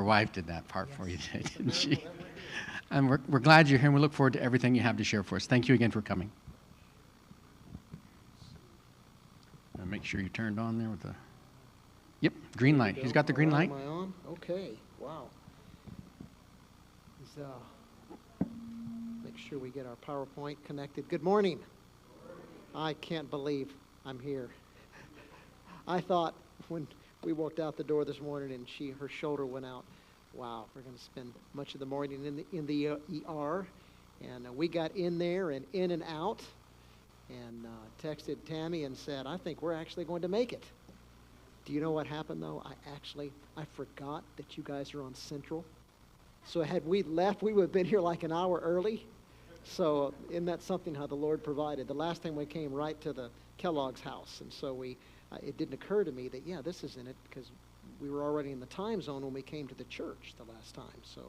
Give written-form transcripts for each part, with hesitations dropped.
your wife did that part for you today, didn't she? And we're glad you're here, and we look forward to everything you have to share for us. Thank you again for coming. Make sure you turned on there with the... Yep, green light. He's got the green light. Am I on? Okay, wow. Make sure we get our PowerPoint connected. Good morning. I can't believe I'm here. I thought when we walked out the door this morning and her shoulder went out, wow, we're going to spend much of the morning in the ER. And we got in there and in and out, and texted Tammy and said, I think we're actually going to make it. Do you know what happened, though? I forgot that you guys are on Central. So had we left, we would have been here like an hour early. So isn't that something how the Lord provided? The last time we came right to the Kellogg's house. And so it didn't occur to me that, yeah, this isn't it, because we were already in the time zone when we came to the church the last time. So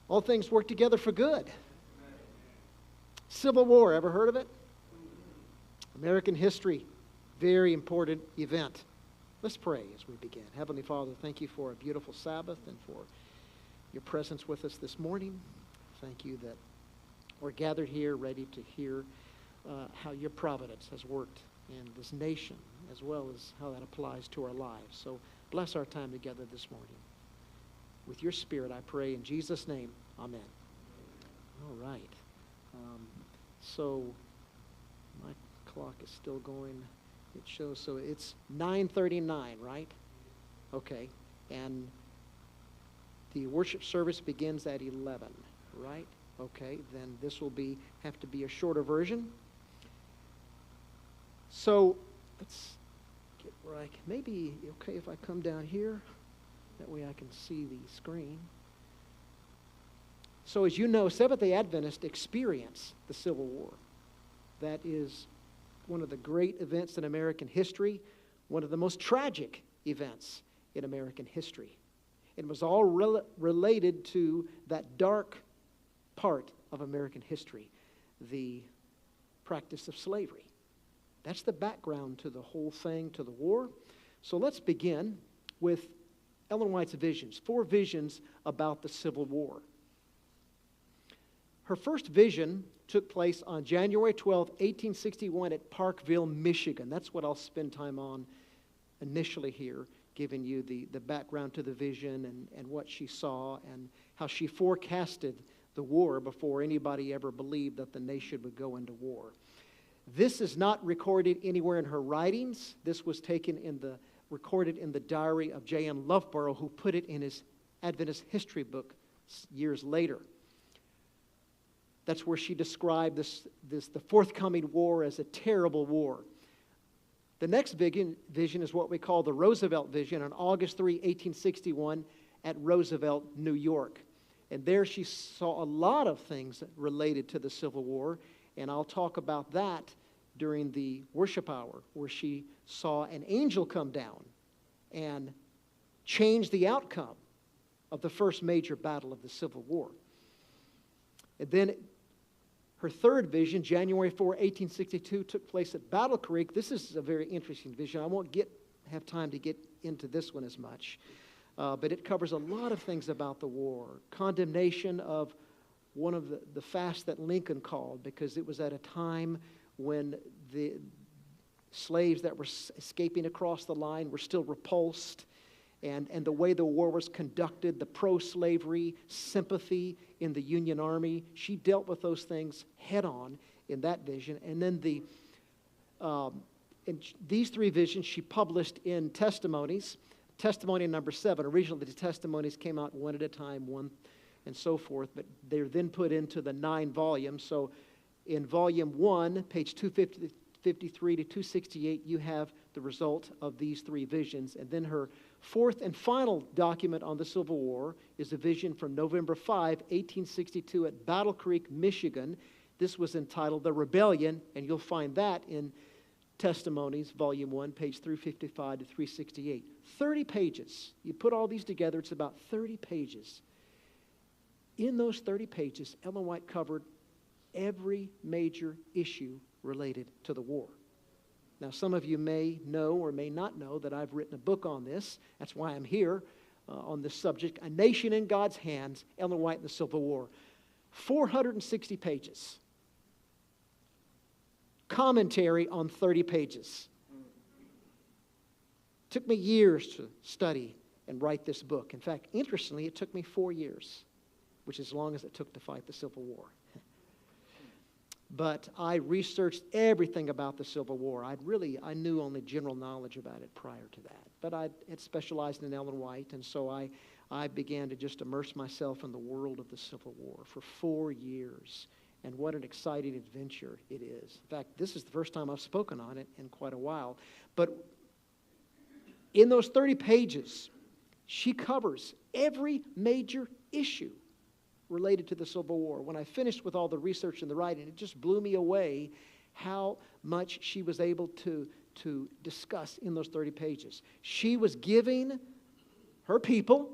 all things work together for good. Civil War, ever heard of it? American history, very important event. Let's pray as we begin. Heavenly Father, thank you for a beautiful Sabbath and for your presence with us this morning. Thank you that we're gathered here ready to hear how your providence has worked in this nation, as well as how that applies to our lives. So bless our time together this morning. With your Spirit, I pray in Jesus' name, amen. All right. So my clock is still going. It shows, so it's 9:39, right? Okay. And the worship service begins at 11, right? Okay. Then this will have to be a shorter version. So let's get where I can, maybe okay if I come down here. That way I can see the screen. So as you know, Seventh-day Adventists experience the Civil War. That is one of the great events in American history, one of the most tragic events in American history. It was all related to that dark part of American history, the practice of slavery. That's the background to the whole thing, to the war. So let's begin with Ellen White's visions, 4 visions about the Civil War. Her first vision took place on January 12, 1861 at Parkville, Michigan. That's what I'll spend time on initially here, giving you the background to the vision and what she saw and how she forecasted the war before anybody ever believed that the nation would go into war. This is not recorded anywhere in her writings. This was recorded in the diary of J.N. Loughborough, who put it in his Adventist history book years later. That's where she described the forthcoming war as a terrible war. The next vision is what we call the Roosevelt vision on August 3, 1861 at Roosevelt, New York. And there she saw a lot of things related to the Civil War, and I'll talk about that during the worship hour, where she saw an angel come down and change the outcome of the first major battle of the Civil War. And then her third vision, January 4, 1862, took place at Battle Creek. This is a very interesting vision. I won't have time to get into this one as much, but it covers a lot of things about the war. Condemnation of one of the fasts that Lincoln called, because it was at a time when the slaves that were escaping across the line were still repulsed, and the way the war was conducted, the pro-slavery sympathy in the Union Army. She dealt with those things head on in that vision. And then in these 3 visions she published in testimonies. Testimony number 7. Originally the testimonies came out one at a time, one and so forth, but they're then put into the 9 volumes. So in volume 1, page 253 to 268, you have the result of these 3 visions. And then her 4th and final document on the Civil War is a vision from November 5, 1862 at Battle Creek, Michigan. This was entitled The Rebellion, and you'll find that in Testimonies, volume 1, page 355 to 368. 30 pages. You put all these together, it's about 30 pages. In those 30 pages, Ellen White covered every major issue related to the war. Now, some of you may know or may not know that I've written a book on this. That's why I'm here. on this subject, A Nation in God's Hands, Ellen White and the Civil War. 460 pages. Commentary on 30 pages. Took me years to study and write this book. In fact, interestingly, it took me 4 years, which is as long as it took to fight the Civil War. But I researched everything about the Civil War. I knew only general knowledge about it prior to that. But I had specialized in Ellen White, and so I began to just immerse myself in the world of the Civil War for 4 years. And what an exciting adventure it is. In fact, this is the first time I've spoken on it in quite a while. But in those 30 pages, she covers every major issue related to the Civil War. When I finished with all the research and the writing, it just blew me away how much she was able to discuss in those 30 pages. She was giving her people,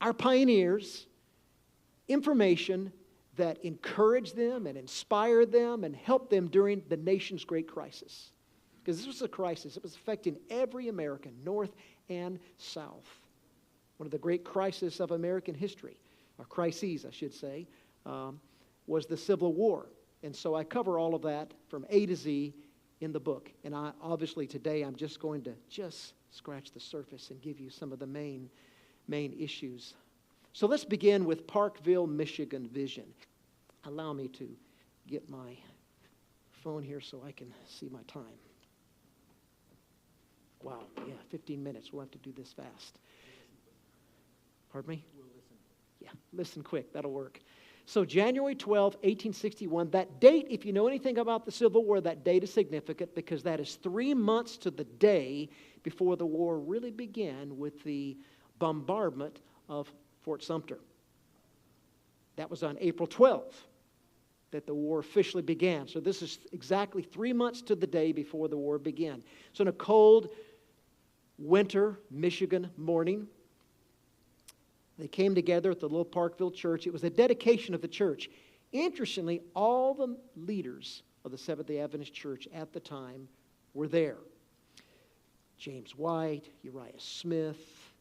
our pioneers, information that encouraged them and inspired them and helped them during the nation's great crisis. Because this was a crisis. It was affecting every American, North and South. One of the great crises of American history, or crises, I should say, was the Civil War. And so I cover all of that from A to Z in the book. And obviously today I'm just going to scratch the surface and give you some of the main issues. So let's begin with Parkville, Michigan vision. Allow me to get my phone here so I can see my time. Wow, yeah, 15 minutes. We'll have to do this fast. Pardon me? We'll listen. Yeah, listen quick. That'll work. So January 12, 1861, that date, if you know anything about the Civil War, that date is significant because that is 3 months to the day before the war really began with the bombardment of Fort Sumter. That was on April 12th that the war officially began. So this is exactly 3 months to the day before the war began. So in a cold winter Michigan morning, they came together at the little Parkville church. It was a dedication of the church. Interestingly, all the leaders of the Seventh-day Adventist Church at the time were there. James White, Uriah Smith,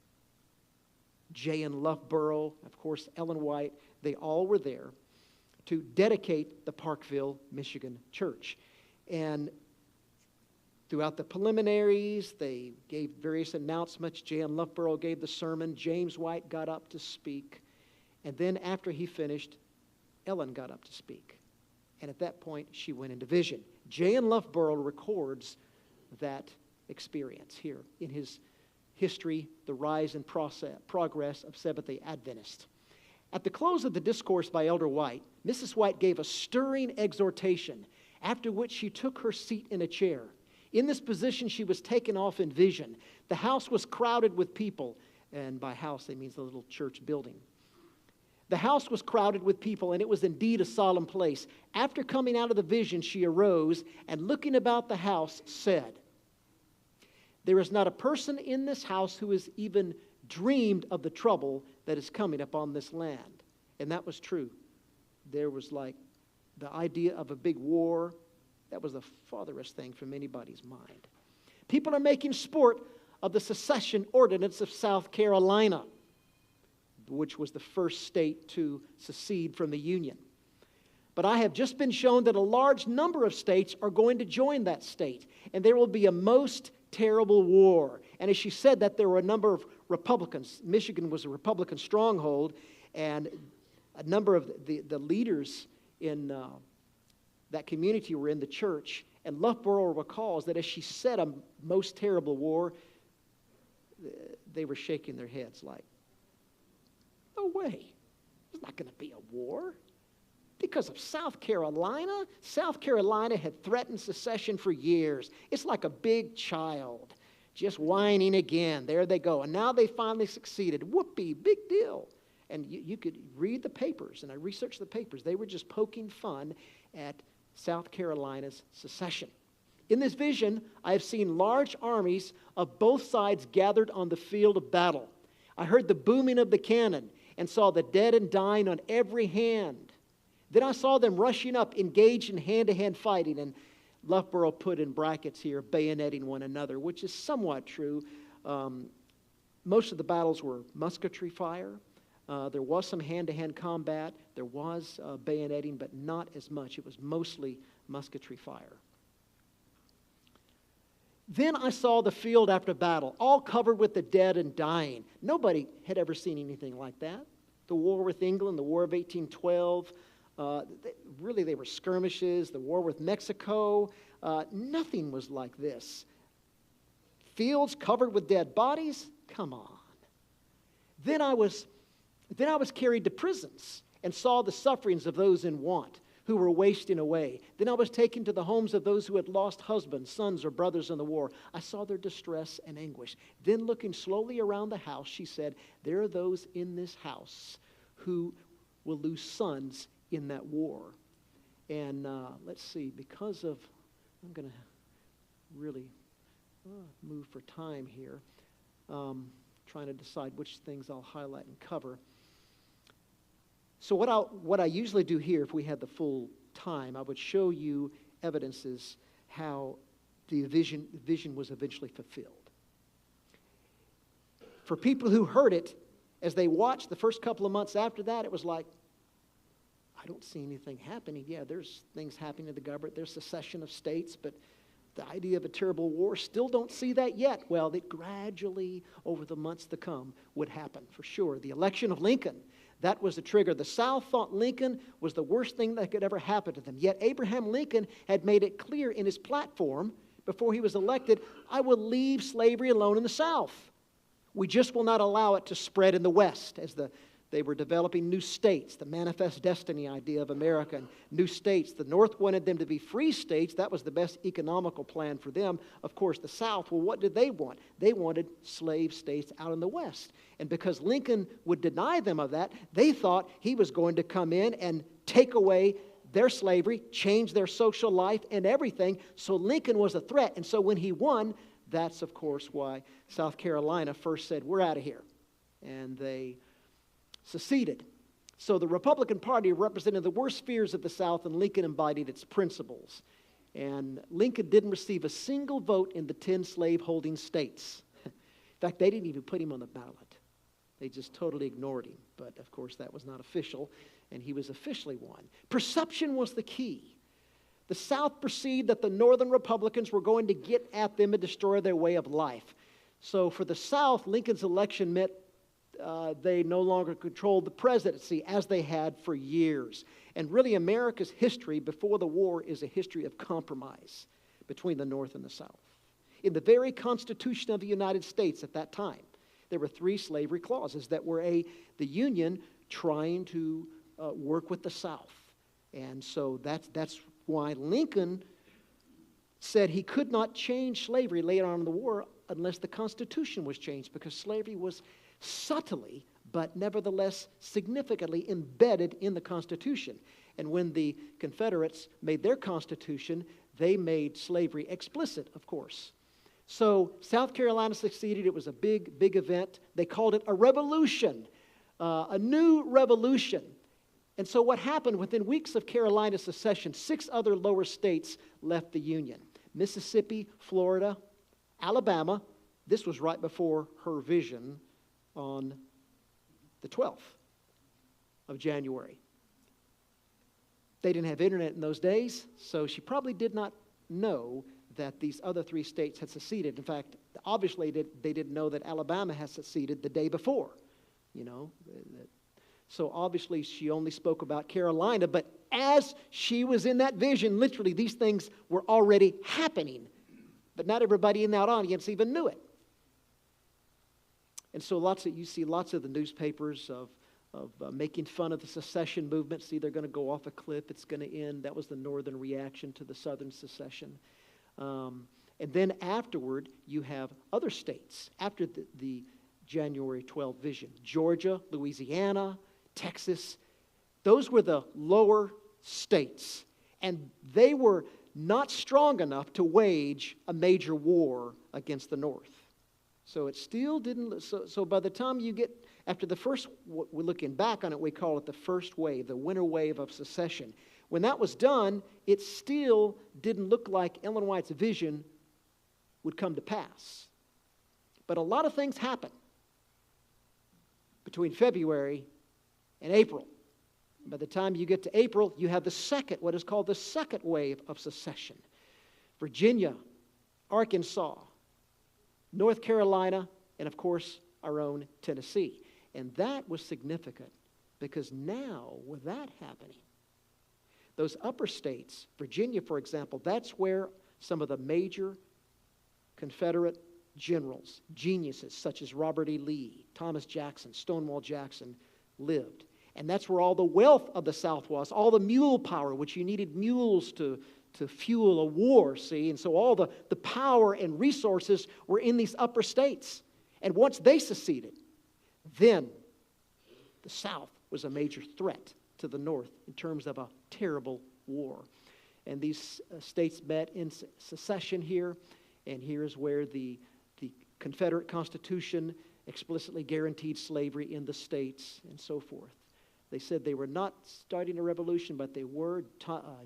J.N. Loughborough, of course, Ellen White. They all were there to dedicate the Parkville, Michigan church. And throughout the preliminaries, they gave various announcements. J.N. Loughborough gave the sermon. James White got up to speak. And then after he finished, Ellen got up to speak. And at that point, she went into vision. J.N. Loughborough records that experience here in his history, The Rise and Progress of Seventh-day Adventists. At the close of the discourse by Elder White, Mrs. White gave a stirring exhortation, after which she took her seat in a chair. In this position, she was taken off in vision. The house was crowded with people, and by house, they mean the little church building. The house was crowded with people, and it was indeed a solemn place. After coming out of the vision, she arose, and looking about the house, said, "There is not a person in this house who has even dreamed of the trouble that is coming upon this land." And that was true. There was like the idea of a big war. That was the farthest thing from anybody's mind. People are making sport of the secession ordinance of South Carolina, which was the first state to secede from the Union. But I have just been shown that a large number of states are going to join that state, and there will be a most terrible war. And as she said that, there were a number of Republicans. Michigan was a Republican stronghold, and a number of the leaders in that community were in the church. And Loughborough recalls that as she said a most terrible war, they were shaking their heads like, no way, there's not going to be a war. Because of South Carolina? South Carolina had threatened secession for years. It's like a big child just whining again. There they go. And now they finally succeeded. Whoopee, big deal. And you could read the papers, and I researched the papers. They were just poking fun at South Carolina's secession. In this vision, I have seen large armies of both sides gathered on the field of battle. I heard the booming of the cannon and saw the dead and dying on every hand. Then I saw them rushing up, engaged in hand-to-hand fighting, and Loughborough put in brackets here, bayoneting one another, which is somewhat true. Most of the battles were musketry fire. There was some hand-to-hand combat. There was bayoneting, but not as much. It was mostly musketry fire. Then I saw the field after battle, all covered with the dead and dying. Nobody had ever seen anything like that. The war with England, the War of 1812, really they were skirmishes, the war with Mexico. Nothing was like this. Fields covered with dead bodies? Come on. Then I was carried to prisons and saw the sufferings of those in want, who were wasting away. Then I was taken to the homes of those who had lost husbands, sons, or brothers in the war. I saw their distress and anguish. Then looking slowly around the house, she said, there are those in this house who will lose sons in that war. And let's see, because of, I'm going to really move for time here, trying to decide which things I'll highlight and cover. So what I usually do here, if we had the full time, I would show you evidences how the vision was eventually fulfilled. For people who heard it, as they watched the first couple of months after that, it was like, I don't see anything happening. Yeah, there's things happening in the government. There's secession of states, but the idea of a terrible war, still don't see that yet. Well, that gradually, over the months to come, would happen, for sure. The election of Lincoln, that was the trigger. The South thought Lincoln was the worst thing that could ever happen to them. Yet Abraham Lincoln had made it clear in his platform before he was elected, I will leave slavery alone in the South. We just will not allow it to spread in the West, as they were developing new states, the manifest destiny idea of America, and new states. The North wanted them to be free states. That was the best economical plan for them. Of course, the South, well, what did they want? They wanted slave states out in the West. And because Lincoln would deny them of that, they thought he was going to come in and take away their slavery, change their social life and everything. So Lincoln was a threat. And so when he won, that's, of course, why South Carolina first said, we're out of here. And they seceded. So the Republican Party represented the worst fears of the South, and Lincoln embodied its principles. And Lincoln didn't receive a single vote in the 10 slave-holding states. In fact, they didn't even put him on the ballot. They just totally ignored him. But, of course, that was not official, and he was officially won. Perception was the key. The South perceived that the Northern Republicans were going to get at them and destroy their way of life. So for the South, Lincoln's election meant they no longer controlled the presidency as they had for years. And really, America's history before the war is a history of compromise between the North and the South. In the very Constitution of the United States at that time, there were 3 slavery clauses that were the Union trying to work with the South. And so that's why Lincoln said he could not change slavery later on in the war unless the Constitution was changed, because slavery was subtly, but nevertheless significantly embedded in the Constitution. And when the Confederates made their Constitution, they made slavery explicit, of course. So South Carolina succeeded. It was a big, big event. They called it a revolution, a new revolution. And so what happened, within weeks of Carolina's secession, 6 other lower states left the Union. Mississippi, Florida, Alabama. This was right before her vision on the 12th of January. They didn't have internet in those days, so she probably did not know that these other 3 states had seceded. In fact, obviously they didn't know that Alabama had seceded the day before, So obviously she only spoke about Carolina, but as she was in that vision, literally these things were already happening. But not everybody in that audience even knew it. And so you see lots of the newspapers of making fun of the secession movement. See, they're going to go off a cliff. It's going to end. That was the northern reaction to the southern secession. And then afterward, you have other states after the January 12th vision. Georgia, Louisiana, Texas. Those were the lower states. And they were not strong enough to wage a major war against the North. So it still didn't, so by the time you get, after the first, we're looking back on it, we call it the first wave, the winter wave of secession. When that was done, it still didn't look like Ellen White's vision would come to pass. But a lot of things happened. between February and April. By the time you get to April, you have what is called the second wave of secession. Virginia, Arkansas, North Carolina, and of course, our own Tennessee. And that was significant because now, with that happening, those upper states, Virginia, for example, that's where some of the major Confederate generals, geniuses such as Robert E. Lee, Thomas Jackson, Stonewall Jackson lived. And that's where all the wealth of the South was, all the mule power, which you needed mules to fuel a war, see? And so all the power and resources were in these upper states. And once they seceded, then the South was a major threat to the North in terms of a terrible war. And these states met in secession here, and here's where the Confederate Constitution explicitly guaranteed slavery in the states and so forth. They said they were not starting a revolution, but they were.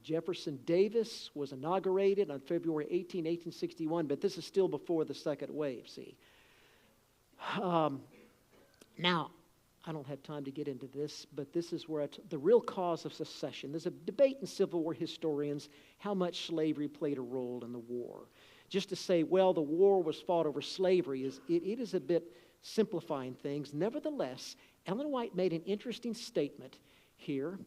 Jefferson Davis was inaugurated on February 18, 1861, but this is still before the second wave, see. Now, I don't have time to get into this, but this is where the real cause of secession. There's a debate in Civil War historians how much slavery played a role in the war. Just to say, well, the war was fought over slavery, it is a bit simplifying things. Nevertheless, Ellen White made an interesting statement here.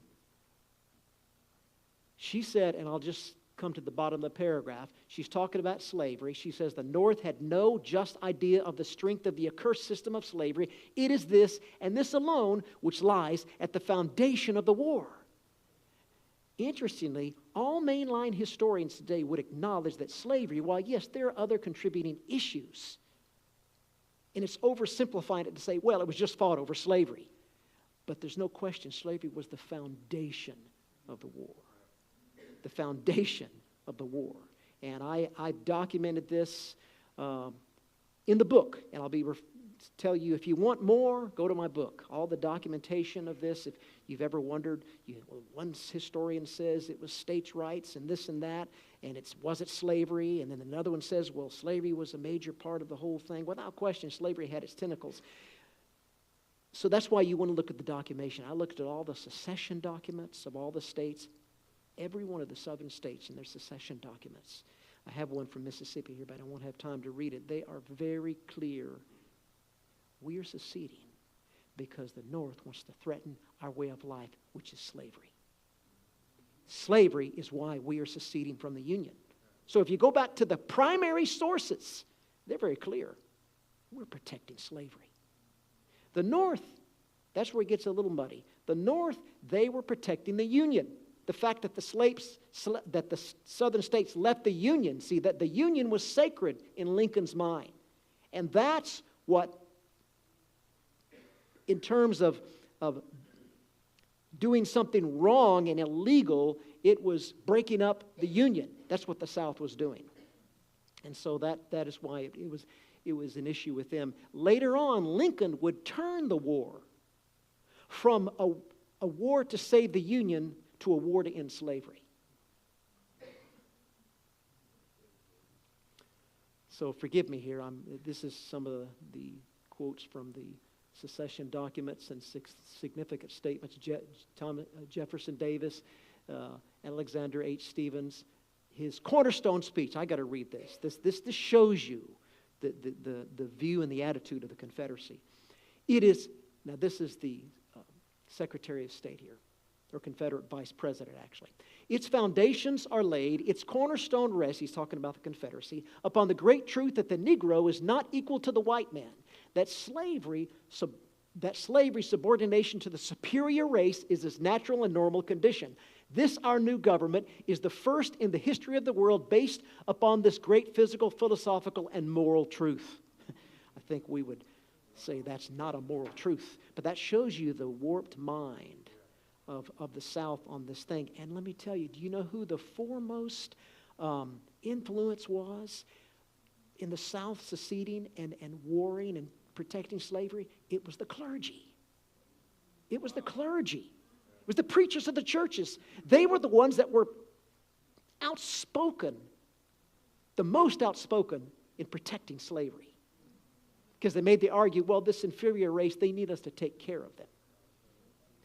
She said, and I'll just come to the bottom of the paragraph, she's talking about slavery. She says, the North had no just idea of the strength of the accursed system of slavery. It is this, and this alone, which lies at the foundation of the war. Interestingly, all mainline historians today would acknowledge that slavery, while yes, there are other contributing issues, and it's oversimplifying it to say, well, it was just fought over slavery. But there's no question slavery was the foundation of the war. The foundation of the war. And I've documented this in the book. And I'll tell you, if you want more, go to my book. All the documentation of this, if you've ever wondered, one historian says it was states' rights and this and that, and was it slavery? And then another one says, well, slavery was a major part of the whole thing. Without question, slavery had its tentacles. So that's why you want to look at the documentation. I looked at all the secession documents of all the states, every one of the southern states and their secession documents. I have one from Mississippi here, but I won't have time to read it. They are very clear. We are seceding because the North wants to threaten our way of life, which is slavery. Slavery is why we are seceding from the Union. So if you go back to the primary sources, they're very clear. We're protecting slavery. The North, that's where it gets a little muddy. The North, they were protecting the Union. The fact that the southern states left the Union, see, that the Union was sacred in Lincoln's mind. And that's what, in terms of doing something wrong and illegal, it was breaking up the Union. That's what the South was doing. And so that is why it was an issue with them. Later on, Lincoln would turn the war from a war to save the Union to a war to end slavery. So forgive me here. This is some of the quotes from the secession documents and significant statements. Jefferson Davis, Alexander H. Stephens, his cornerstone speech. I got to read this. This shows you the view and the attitude of the Confederacy. Now this is the Secretary of State here, or Confederate Vice President, actually. Its foundations are laid, its cornerstone rests, he's talking about the Confederacy, upon the great truth that the Negro is not equal to the white man, that slavery, subordination to the superior race is its natural and normal condition. This, our new government, is the first in the history of the world based upon this great physical, philosophical, and moral truth. I think we would say that's not a moral truth, but that shows you the warped mind of the South on this thing. And let me tell you, do you know who the foremost influence was in the South seceding and warring and protecting slavery? It was the clergy. It was the clergy. It was the preachers of the churches. They were the ones that were outspoken, the most outspoken in protecting slavery. Because they made the argument, well, this inferior race, they need us to take care of them.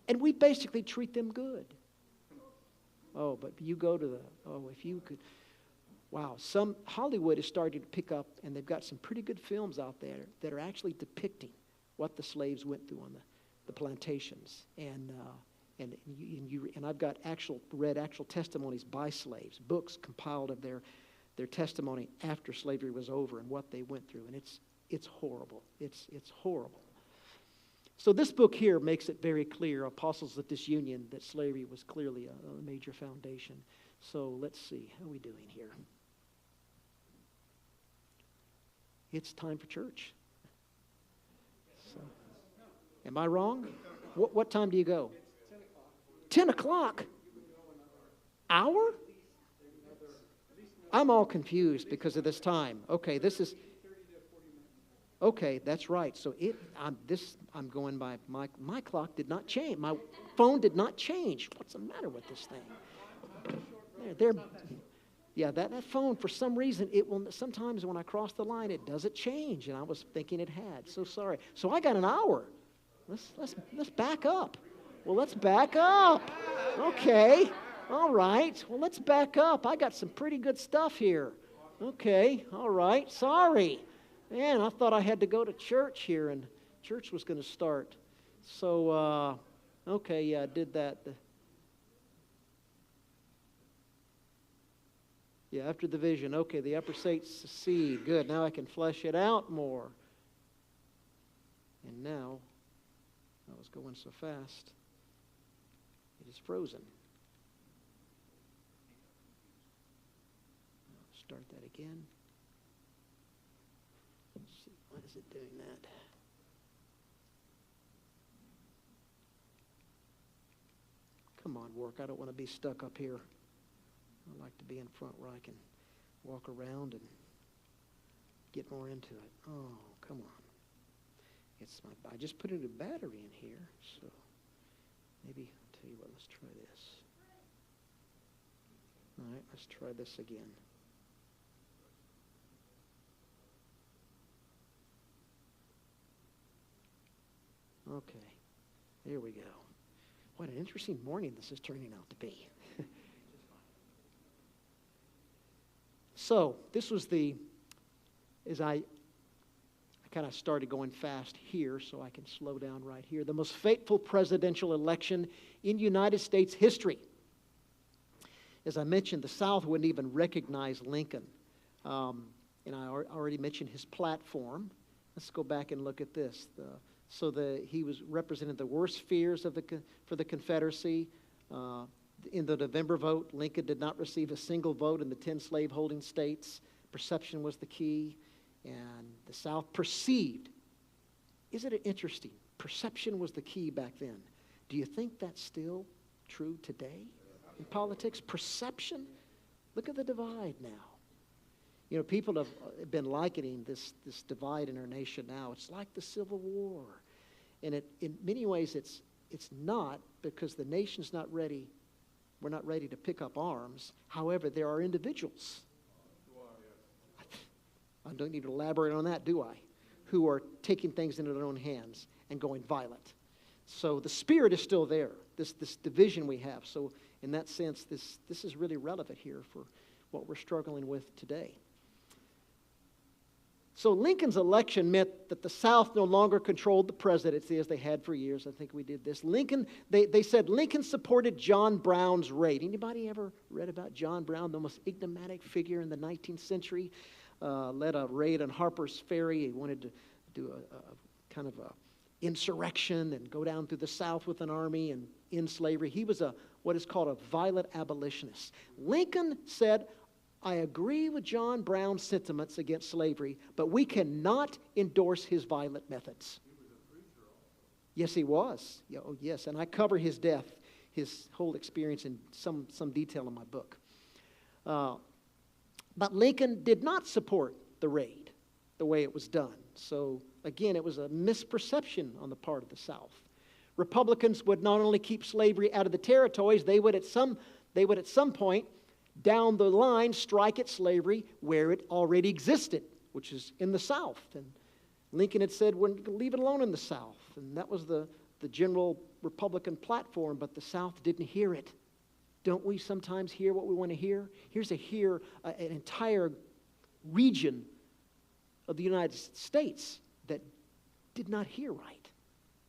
And we basically treat them good. Oh, but you go to if you could, wow, Hollywood is starting to pick up, and they've got some pretty good films out there that are actually depicting what the slaves went through on the plantations. And I've got read actual testimonies by slaves, books compiled of their testimony after slavery was over and what they went through. And it's horrible. It's horrible. So this book here makes it very clear, Apostles of Disunion, that slavery was clearly a major foundation. So let's see, how are we doing here? It's time for church. So, am I wrong? What time do you go? 10 o'clock. Hour? I'm all confused because of this time. Okay, this is... Okay, that's right. So I'm going by my clock did not change. My phone did not change. What's the matter with this thing? Yeah, that phone, for some reason, it will sometimes when I cross the line, it doesn't change, and I was thinking it had. So sorry. So I got an hour. Let's back up. Well, let's back up. Okay. All right. Well, let's back up. I got some pretty good stuff here. Okay. All right. Sorry. Man, I thought I had to go to church here, and church was going to start. So, okay, yeah, I did that. Yeah, after the vision. Okay, the upper saints seed. Good. Now I can flesh it out more. And now, I was going so fast, it is frozen. I'll start that again. Why is it doing that? Come on, work. I don't want to be stuck up here. I like to be in front where I can walk around and get more into it. Oh, come on. I just put a new battery in here, so maybe, I'll tell you what, let's try this. All right, let's try this again. Okay, there we go. What an interesting morning this is turning out to be. So, this was as I kind of started going fast here, so I can slow down right here. The most fateful presidential election in United States history. As I mentioned, the South wouldn't even recognize Lincoln. And I already mentioned his platform. Let's go back and look at this. He was represented the worst fears for the Confederacy. In the November vote, Lincoln did not receive a single vote in the 10 slave-holding states. Perception was the key, and the South perceived. Isn't it interesting? Perception was the key back then. Do you think that's still true today in politics? Perception? Look at the divide now. You know, people have been likening this divide in our nation now. It's like the Civil War. And in many ways, it's not, because the nation's not ready. We're not ready to pick up arms. However, there are individuals. I don't need to elaborate on that, do I? Who are taking things into their own hands and going violent. So the spirit is still there, this division we have. So in that sense, this is really relevant here for what we're struggling with today. So Lincoln's election meant that the South no longer controlled the presidency as they had for years. I think we did this. They said Lincoln supported John Brown's raid. Anybody ever read about John Brown, the most enigmatic figure in the 19th century? Led a raid on Harper's Ferry. He wanted to do a kind of a insurrection and go down through the South with an army and end slavery. He was what is called a violent abolitionist. Lincoln said, I agree with John Brown's sentiments against slavery, but we cannot endorse his violent methods. He was a preacher also. Yes, he was. Yeah, oh, yes, and I cover his death, his whole experience in some detail in my book. But Lincoln did not support the raid the way it was done. So, again, it was a misperception on the part of the South. Republicans would not only keep slavery out of the territories, they would at some point down the line strike at slavery where it already existed, which is in the South. And Lincoln had said, we're going to leave it alone in the South. And that was the general Republican platform, but the South didn't hear it. Don't we sometimes hear what we want to hear? Here's an entire region of the United States that did not hear right.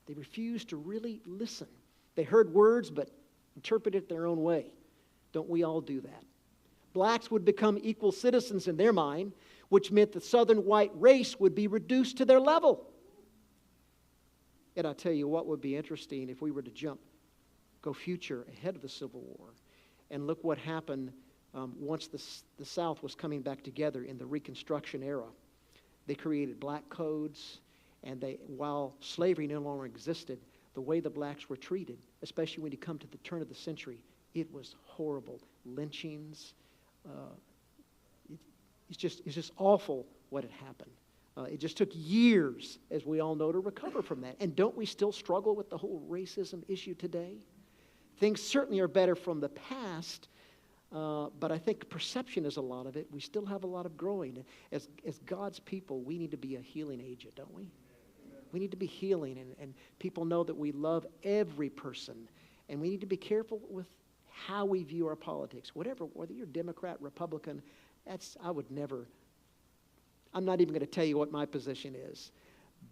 They refused to really listen. They heard words but interpreted it their own way. Don't we all do that? Blacks would become equal citizens in their mind, which meant the Southern white race would be reduced to their level. And I'll tell you what would be interesting if we were to go future ahead of the Civil War, and look what happened once the South was coming back together in the Reconstruction era. They created black codes, and while slavery no longer existed, the way the blacks were treated, especially when you come to the turn of the century, it was horrible. Lynchings. It's just awful what had happened. It just took years, as we all know, to recover from that. And don't we still struggle with the whole racism issue today? Things certainly are better from the past, but I think perception is a lot of it. We still have a lot of growing. As God's people, we need to be a healing agent, don't we? We need to be healing, and people know that we love every person. And we need to be careful with how we view our politics. Whether you're Democrat, Republican, I'm not even going to tell you what my position is.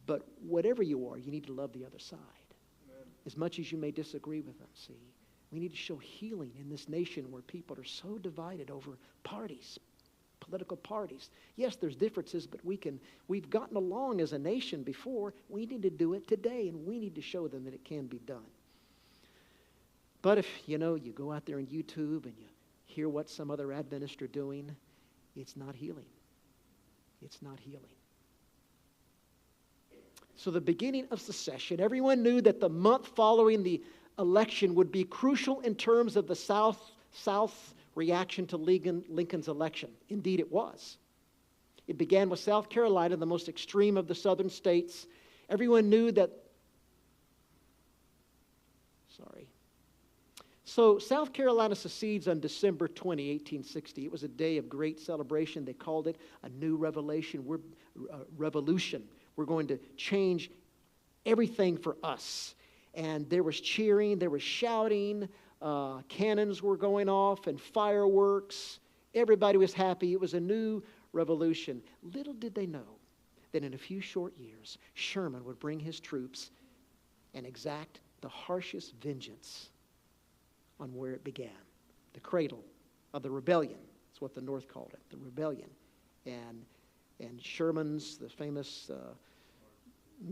But whatever you are, you need to love the other side. Amen. As much as you may disagree with them, see. We need to show healing in this nation where people are so divided over parties, political parties. Yes, there's differences, but we've gotten along as a nation before. We need to do it today, and we need to show them that it can be done. But if, you go out there on YouTube and you hear what some other Adventists are doing, it's not healing. It's not healing. So the beginning of secession, everyone knew that the month following the election would be crucial in terms of the South's reaction to Lincoln's election. Indeed, it was. It began with South Carolina, the most extreme of the southern states. Everyone knew that. So South Carolina secedes on December 20, 1860. It was a day of great celebration. They called it a new revolution. We're going to change everything for us. And there was cheering, there was shouting, cannons were going off, and fireworks. Everybody was happy. It was a new revolution. Little did they know that in a few short years, Sherman would bring his troops and exact the harshest vengeance on where it began, the cradle of the rebellion. That's what the North called it, the rebellion. And Sherman's, the famous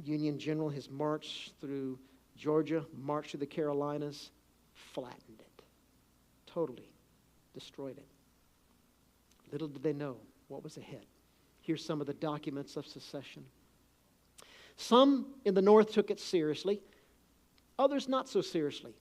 Union general, his march through Georgia, march through the Carolinas, flattened it, totally destroyed it. Little did they know what was ahead. Here's some of the documents of secession. Some in the North took it seriously, others not so seriously.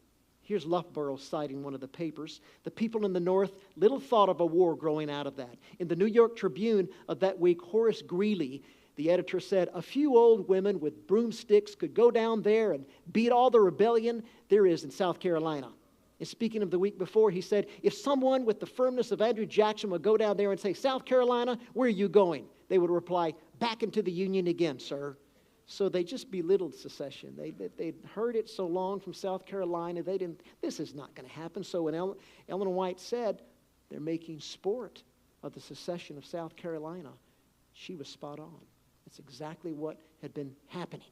Here's Loughborough citing one of the papers. The people in the North little thought of a war growing out of that. In the New York Tribune of that week, Horace Greeley, the editor, said, "A few old women with broomsticks could go down there and beat all the rebellion there is in South Carolina." And speaking of the week before, he said, "If someone with the firmness of Andrew Jackson would go down there and say, 'South Carolina, where are you going?' they would reply, 'Back into the Union again, sir.'" So they just belittled secession. They'd heard it so long from South Carolina, this is not going to happen. So when Ellen White said they're making sport of the secession of South Carolina, she was spot on. That's exactly what had been happening.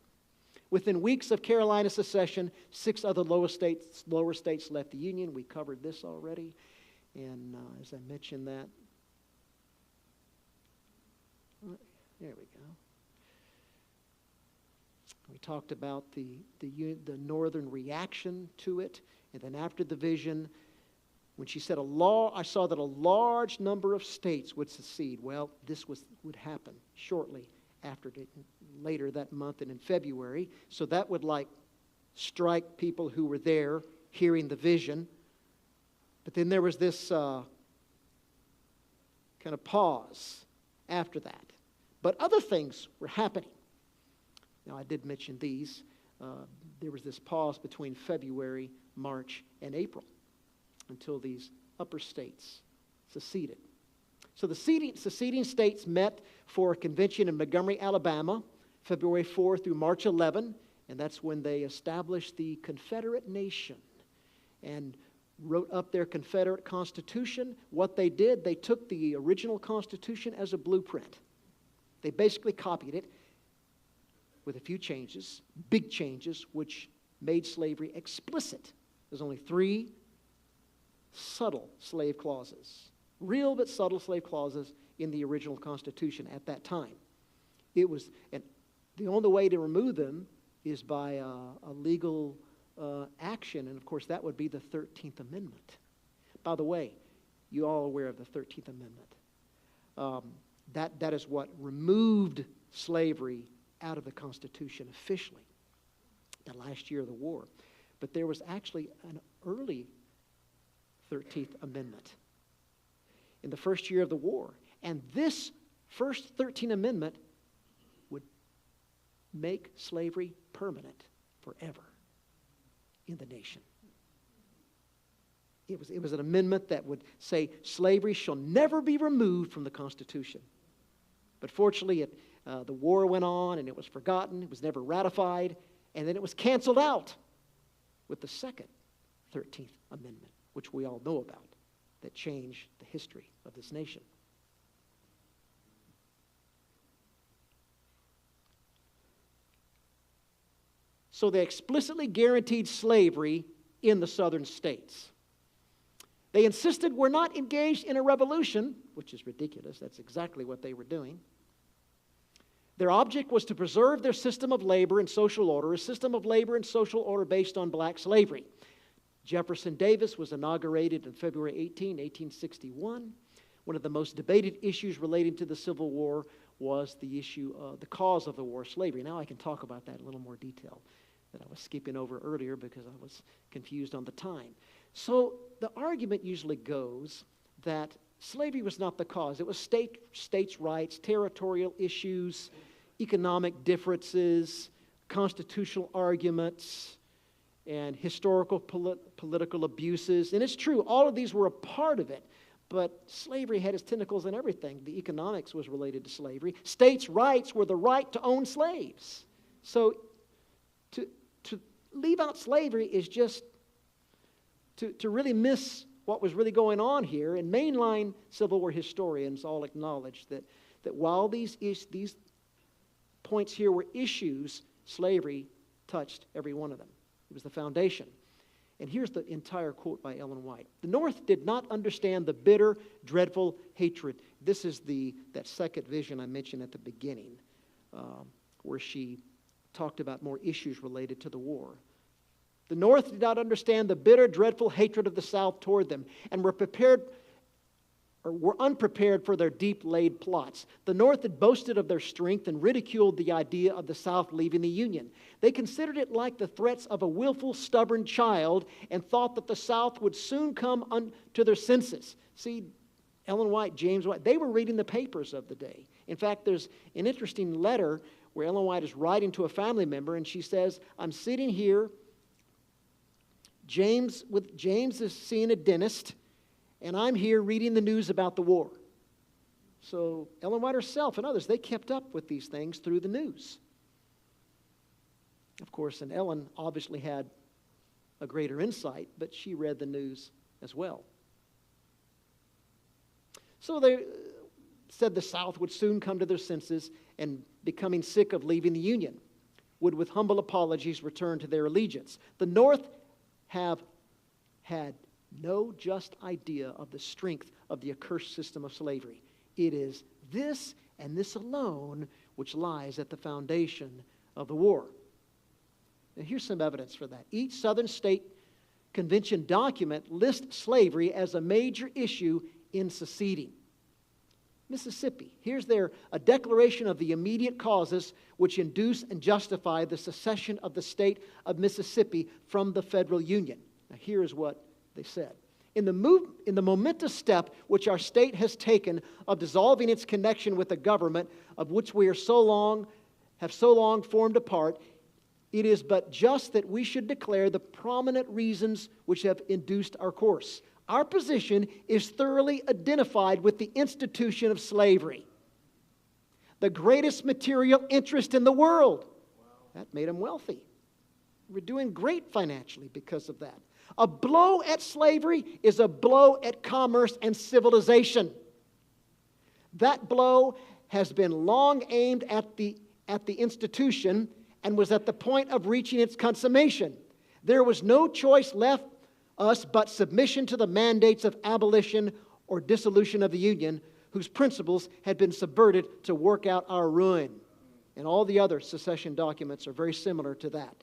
Within weeks of Carolina secession, 6 other lower states left the Union. We covered this already. And as I mentioned that, there we go. We talked about the northern reaction to it. And then after the vision, when she said I saw that a large number of states would secede. Well, this would happen shortly after later that month and in February. So that would strike people who were there hearing the vision. But then there was this kind of pause after that. But other things were happening. Now, I did mention these. There was this pause between February, March, and April until these upper states seceded. So the seceding states met for a convention in Montgomery, Alabama, February 4 through March 11, and that's when they established the Confederate nation and wrote up their Confederate Constitution. What they did, they took the original Constitution as a blueprint. They basically copied it with a few changes, big changes, which made slavery explicit. There's only 3 subtle slave clauses, real but subtle slave clauses in the original Constitution at that time. It was, and the only way to remove them is by a legal action, and of course that would be the 13th Amendment. By the way, you all are aware of the 13th Amendment. That is what removed slavery out of the Constitution officially, the last year of the war. But there was actually an early 13th Amendment in the first year of the war. And this first 13th Amendment would make slavery permanent forever in the nation. It was an amendment that would say slavery shall never be removed from the Constitution. But fortunately, the war went on and it was forgotten. It was never ratified. And then it was canceled out with the second 13th Amendment, which we all know about, that changed the history of this nation. So they explicitly guaranteed slavery in the southern states. They insisted we're not engaged in a revolution, which is ridiculous. That's exactly what they were doing. Their object was to preserve their system of labor and social order, a system of labor and social order based on black slavery. Jefferson Davis was inaugurated on February 18, 1861. One of the most debated issues relating to the Civil War was the issue of the cause of the war, slavery. Now I can talk about that in a little more detail that I was skipping over earlier because I was confused on the time. So the argument usually goes that slavery was not the cause. It was states' rights, territorial issues, economic differences, constitutional arguments, and historical political abuses. And it's true, all of these were a part of it. But slavery had its tentacles in everything. The economics was related to slavery. States' rights were the right to own slaves. So to leave out slavery is just to really miss what was really going on here. And mainline Civil War historians all acknowledge that while these points here were issues, slavery touched every one of them. It was the foundation. And here's the entire quote by Ellen White. The North did not understand the bitter, dreadful hatred. This is that second vision I mentioned at the beginning, where she talked about more issues related to the war. The North did not understand the bitter, dreadful hatred of the South toward them, and were unprepared for their deep-laid plots. The North had boasted of their strength and ridiculed the idea of the South leaving the Union. They considered it like the threats of a willful, stubborn child and thought that the South would soon come to their senses. See, Ellen White, James White, they were reading the papers of the day. In fact, there's an interesting letter where Ellen White is writing to a family member, and she says, I'm sitting here, James is seeing a dentist, and I'm here reading the news about the war. So Ellen White herself and others, they kept up with these things through the news. Of course, and Ellen obviously had a greater insight, but she read the news as well. So they said the South would soon come to their senses and, becoming sick of leaving the Union, would with humble apologies return to their allegiance. The North have had no just idea of the strength of the accursed system of slavery. It is this and this alone which lies at the foundation of the war. Now here's some evidence for that. Each Southern state convention document lists slavery as a major issue in seceding. Mississippi, here's a declaration of the immediate causes which induce and justify the secession of the state of Mississippi from the federal union. Now here's what they said. In the momentous step which our state has taken of dissolving its connection with the government of which we have so long formed a part, it is but just that we should declare the prominent reasons which have induced our course. Our position is thoroughly identified with the institution of slavery. the greatest material interest in the world. That made them wealthy. We're doing great financially because of that. A blow at slavery is a blow at commerce and civilization. That blow has been long aimed at the institution and was at the point of reaching its consummation. There was no choice left us but submission to the mandates of abolition or dissolution of the Union, whose principles had been subverted to work out our ruin. And all the other secession documents are very similar to that.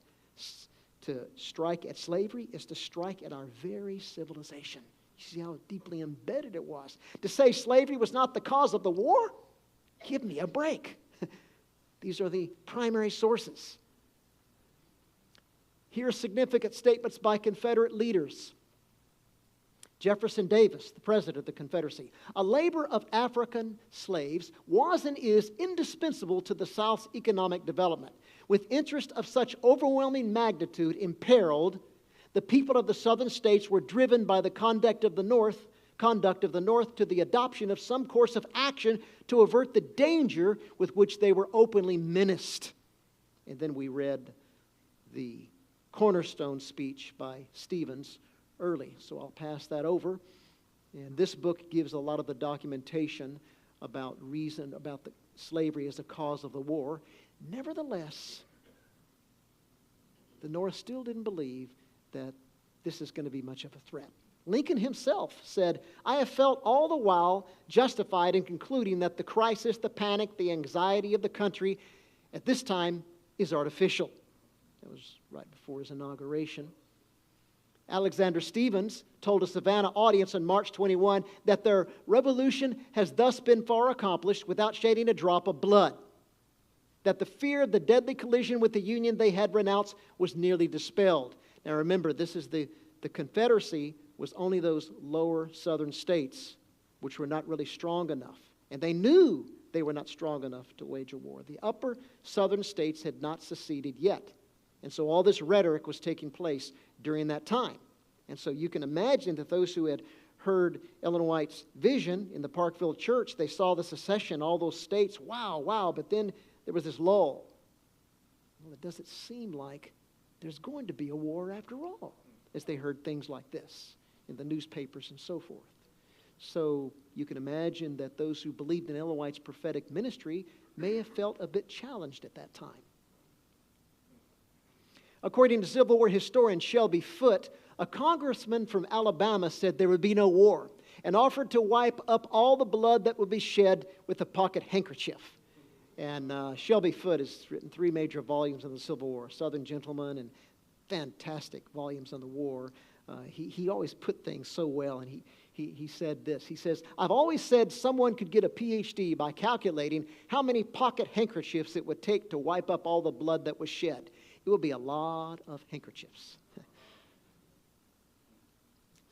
To strike at slavery is to strike at our very civilization. You see how deeply embedded it was. To say slavery was not the cause of the war? Give me a break. These are the primary sources. Here are significant statements by Confederate leaders. Jefferson Davis, the president of the Confederacy. A labor of African slaves was and is indispensable to the South's economic development. With interest of such overwhelming magnitude imperiled, the people of the southern states were driven by the conduct of the North to the adoption of some course of action to avert the danger with which they were openly menaced. And then we read the cornerstone speech by Stevens early, so I'll pass that over. And this book gives a lot of the documentation about the slavery as a cause of the war. Nevertheless, the North still didn't believe that this is going to be much of a threat. Lincoln himself said, "I have felt all the while justified in concluding that the crisis, the panic, the anxiety of the country at this time is artificial." That was right before his inauguration. Alexander Stevens told a Savannah audience on March 21 that their revolution has thus been far accomplished without shedding a drop of blood, that the fear of the deadly collision with the Union they had renounced was nearly dispelled. Now remember, this is the Confederacy was only those lower southern states which were not really strong enough. And they knew they were not strong enough to wage a war. The upper southern states had not seceded yet. And so all this rhetoric was taking place during that time. And so you can imagine that those who had heard Ellen White's vision in the Parkville church, they saw the secession, all those states, wow, but then there was this lull. Well, it doesn't seem like there's going to be a war after all, as they heard things like this in the newspapers and so forth. So you can imagine that those who believed in Ellen White's prophetic ministry may have felt a bit challenged at that time. According to Civil War historian Shelby Foote, a congressman from Alabama said there would be no war and offered to wipe up all the blood that would be shed with a pocket handkerchief. And Shelby Foote has written 3 major volumes on the Civil War, Southern Gentleman, and fantastic volumes on the war. He always put things so well, and he said this. He says, "I've always said someone could get a PhD by calculating how many pocket handkerchiefs it would take to wipe up all the blood that was shed. It would be a lot of handkerchiefs."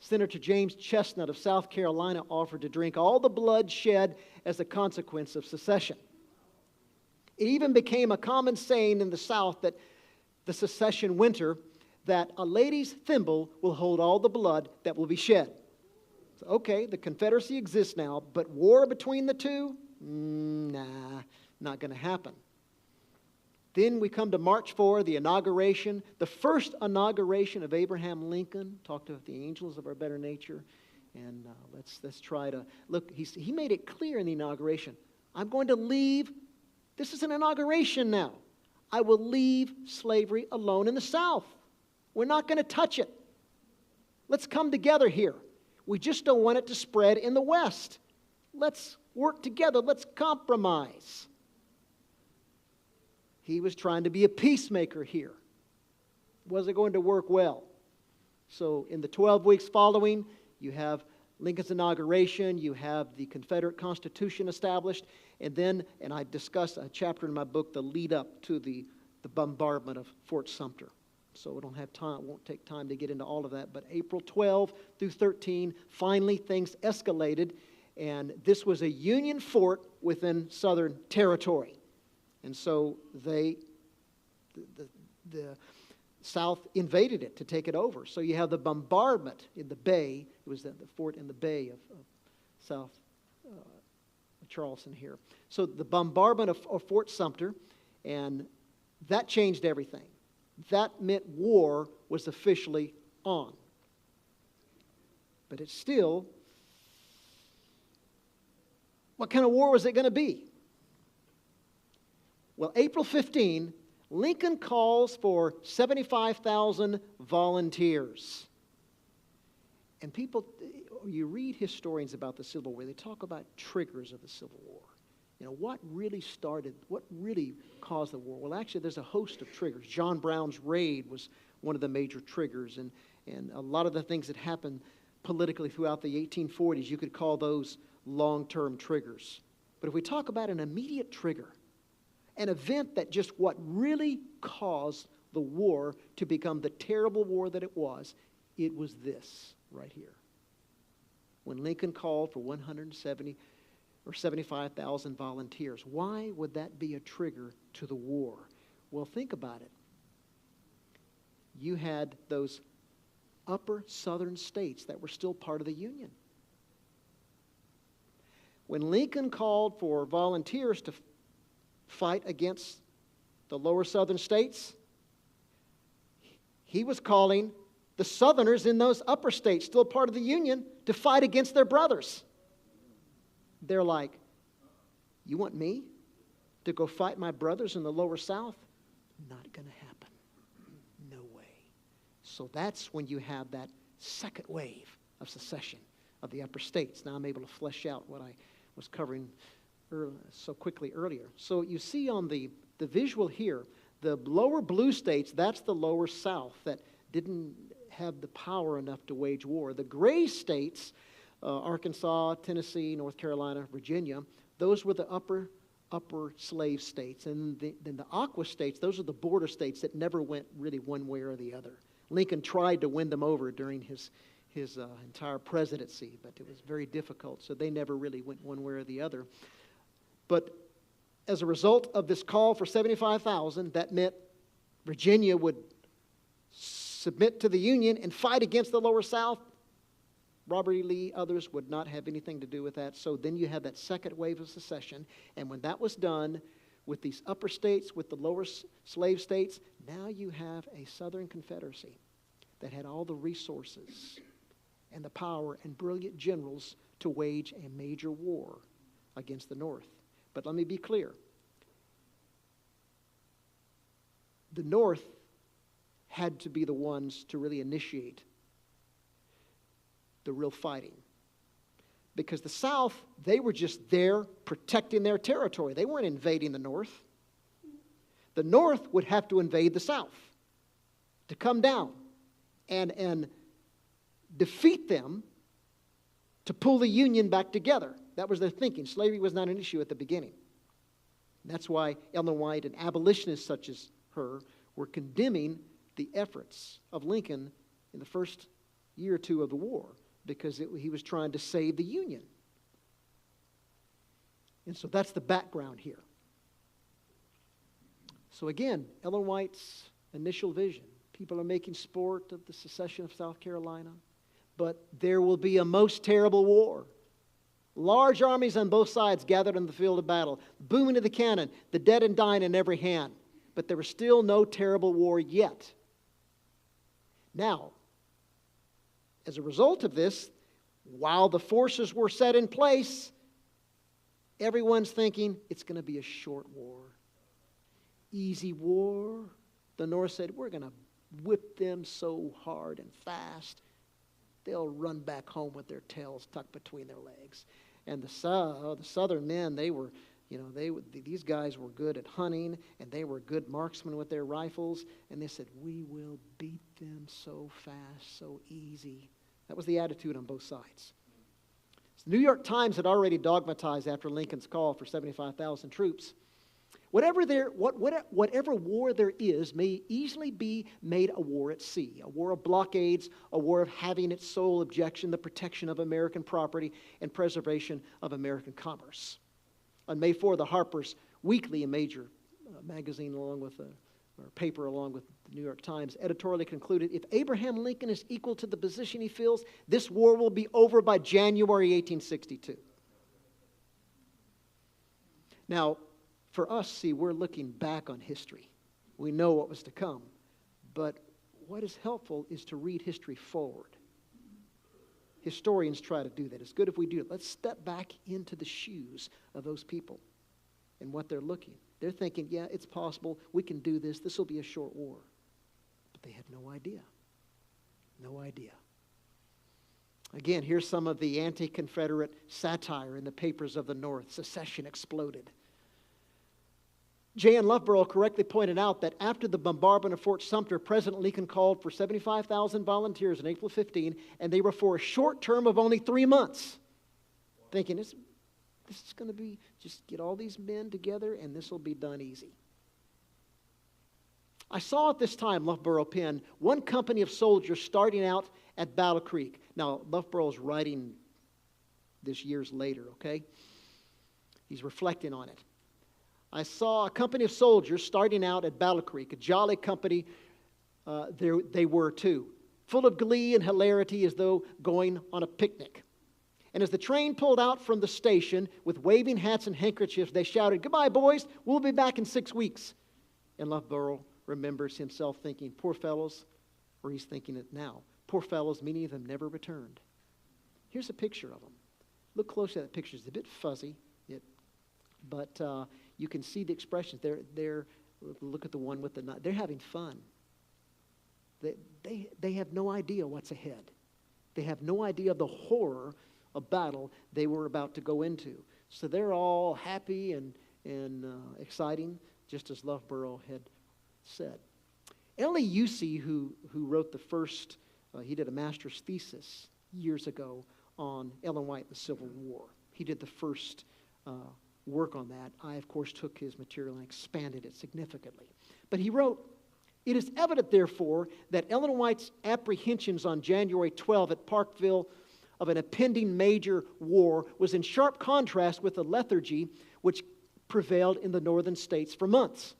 Senator James Chestnut of South Carolina offered to drink all the blood shed as a consequence of secession. It even became a common saying in the South that the secession winter that a lady's thimble will hold all the blood that will be shed. So, okay, the Confederacy exists now, but war between the two? Nah, not going to happen. Then we come to March 4, the inauguration, the first inauguration of Abraham Lincoln. Talked about the angels of our better nature. And let's try to look. He made it clear in the inauguration, I'm going to leave. This is an inauguration now. I will leave slavery alone in the South. We're not going to touch it. Let's come together here. We just don't want it to spread in the West. Let's work together. Let's compromise. He was trying to be a peacemaker here. Was it going to work well? So in the 12 weeks following, you have Lincoln's inauguration, you have the Confederate Constitution established, and then, and I discuss a chapter in my book, the lead up to the bombardment of Fort Sumter. So we don't have time, won't take time to get into all of that, but April 12 through 13, finally things escalated, and this was a Union fort within Southern territory. And so the South invaded it to take it over. So you have the bombardment in the bay. It was the fort in the bay of South Charleston here. So the bombardment of Fort Sumter, and that changed everything. That meant war was officially on. But it's still, what kind of war was it going to be? Well, April 15, Lincoln calls for 75,000 volunteers. And people, you read historians about the Civil War, they talk about triggers of the Civil War. You know, what really caused the war? Well, actually, there's a host of triggers. John Brown's raid was one of the major triggers, and a lot of the things that happened politically throughout the 1840s, you could call those long-term triggers. But if we talk about an immediate trigger, an event that just what really caused the war to become the terrible war that it was this right here. When Lincoln called for 170 or 75,000 volunteers. Why would that be a trigger to the war? Well, think about it. You had those upper southern states that were still part of the Union. When Lincoln called for volunteers to fight against the lower southern states, he was calling the Southerners in those upper states, still part of the Union, to fight against their brothers. They're like, you want me to go fight my brothers in the lower South? Not going to happen. No way. So that's when you have that second wave of secession of the upper states. Now I'm able to flesh out what I was covering so quickly earlier. So you see on the visual here, the lower blue states, that's the lower South that didn't have the power enough to wage war. The gray states, Arkansas, Tennessee, North Carolina, Virginia, those were the upper slave states. And then the aqua states, those are the border states that never went really one way or the other. Lincoln tried to win them over during his entire presidency, but it was very difficult, so they never really went one way or the other. But as a result of this call for 75,000, that meant Virginia would submit to the Union and fight against the lower South. Robert E. Lee, others would not have anything to do with that. So then you had that second wave of secession. And when that was done with these upper states, with the lower slave states, now you have a Southern Confederacy that had all the resources and the power and brilliant generals to wage a major war against the North. But let me be clear. The North had to be the ones to really initiate the real fighting. Because the South, they were just there protecting their territory. They weren't invading the North. The North would have to invade the South to come down and defeat them to pull the Union back together. That was their thinking. Slavery was not an issue at the beginning. And that's why Ellen White and abolitionists such as her were condemning the efforts of Lincoln in the first year or two of the war, because he was trying to save the Union. And so that's the background here. So again, Ellen White's initial vision. People are making sport of the secession of South Carolina, but there will be a most terrible war. Large armies on both sides gathered on the field of battle, booming of the cannon, the dead and dying in every hand. But there was still no terrible war yet. Now, as a result of this, while the forces were set in place, everyone's thinking it's going to be a short war. Easy war. The North said, we're going to whip them so hard and fast, they'll run back home with their tails tucked between their legs. And the Southern men, these guys were good at hunting, and they were good marksmen with their rifles, and they said, we will beat them so fast, so easy. That was the attitude on both sides. The New York Times had already dogmatized after Lincoln's call for 75,000 troops. Whatever war there is may easily be made a war at sea, a war of blockades, a war of having its sole objection the protection of American property and preservation of American commerce. On May 4, the Harper's Weekly, a major magazine along with or paper along with the New York Times, editorially concluded, if Abraham Lincoln is equal to the position he fills, this war will be over by January 1862. Now, for us, see, we're looking back on history. We know what was to come. But what is helpful is to read history forward. Historians try to do that. It's good if we do it. Let's step back into the shoes of those people and what they're looking. They're thinking, yeah, it's possible. We can do this. This will be a short war. But they had no idea. No idea. Again, here's some of the anti-Confederate satire in the papers of the North. Secession exploded. J.N. Loughborough correctly pointed out that after the bombardment of Fort Sumter, President Lincoln called for 75,000 volunteers on April 15, and they were for a short term of only 3 months. Thinking, this is going to be, just get all these men together and this will be done easy. I saw at this time, Loughborough penned, one company of soldiers starting out at Battle Creek. Now, Loughborough's writing this years later, okay? He's reflecting on it. I saw a company of soldiers starting out at Battle Creek, a jolly company they were too, full of glee and hilarity as though going on a picnic. And as the train pulled out from the station with waving hats and handkerchiefs, they shouted, "Goodbye, boys, we'll be back in 6 weeks." And Loughborough remembers himself thinking, poor fellows, or he's thinking it now, poor fellows, many of them never returned. Here's a picture of them. Look closely at that picture. It's a bit fuzzy, but you can see the expressions. They're look at the one with the knife. They're having fun. They have no idea what's ahead. They have no idea of the horror of battle they were about to go into. So they're all happy and exciting, just as Loughborough had said. L.E. Usey, who wrote the first, he did a master's thesis years ago on Ellen White and the Civil War. He did the first work on that. I, of course, took his material and expanded it significantly. But he wrote, "It is evident, therefore, that Ellen White's apprehensions on January 12 at Parkville of an impending major war was in sharp contrast with the lethargy which prevailed in the northern states for months.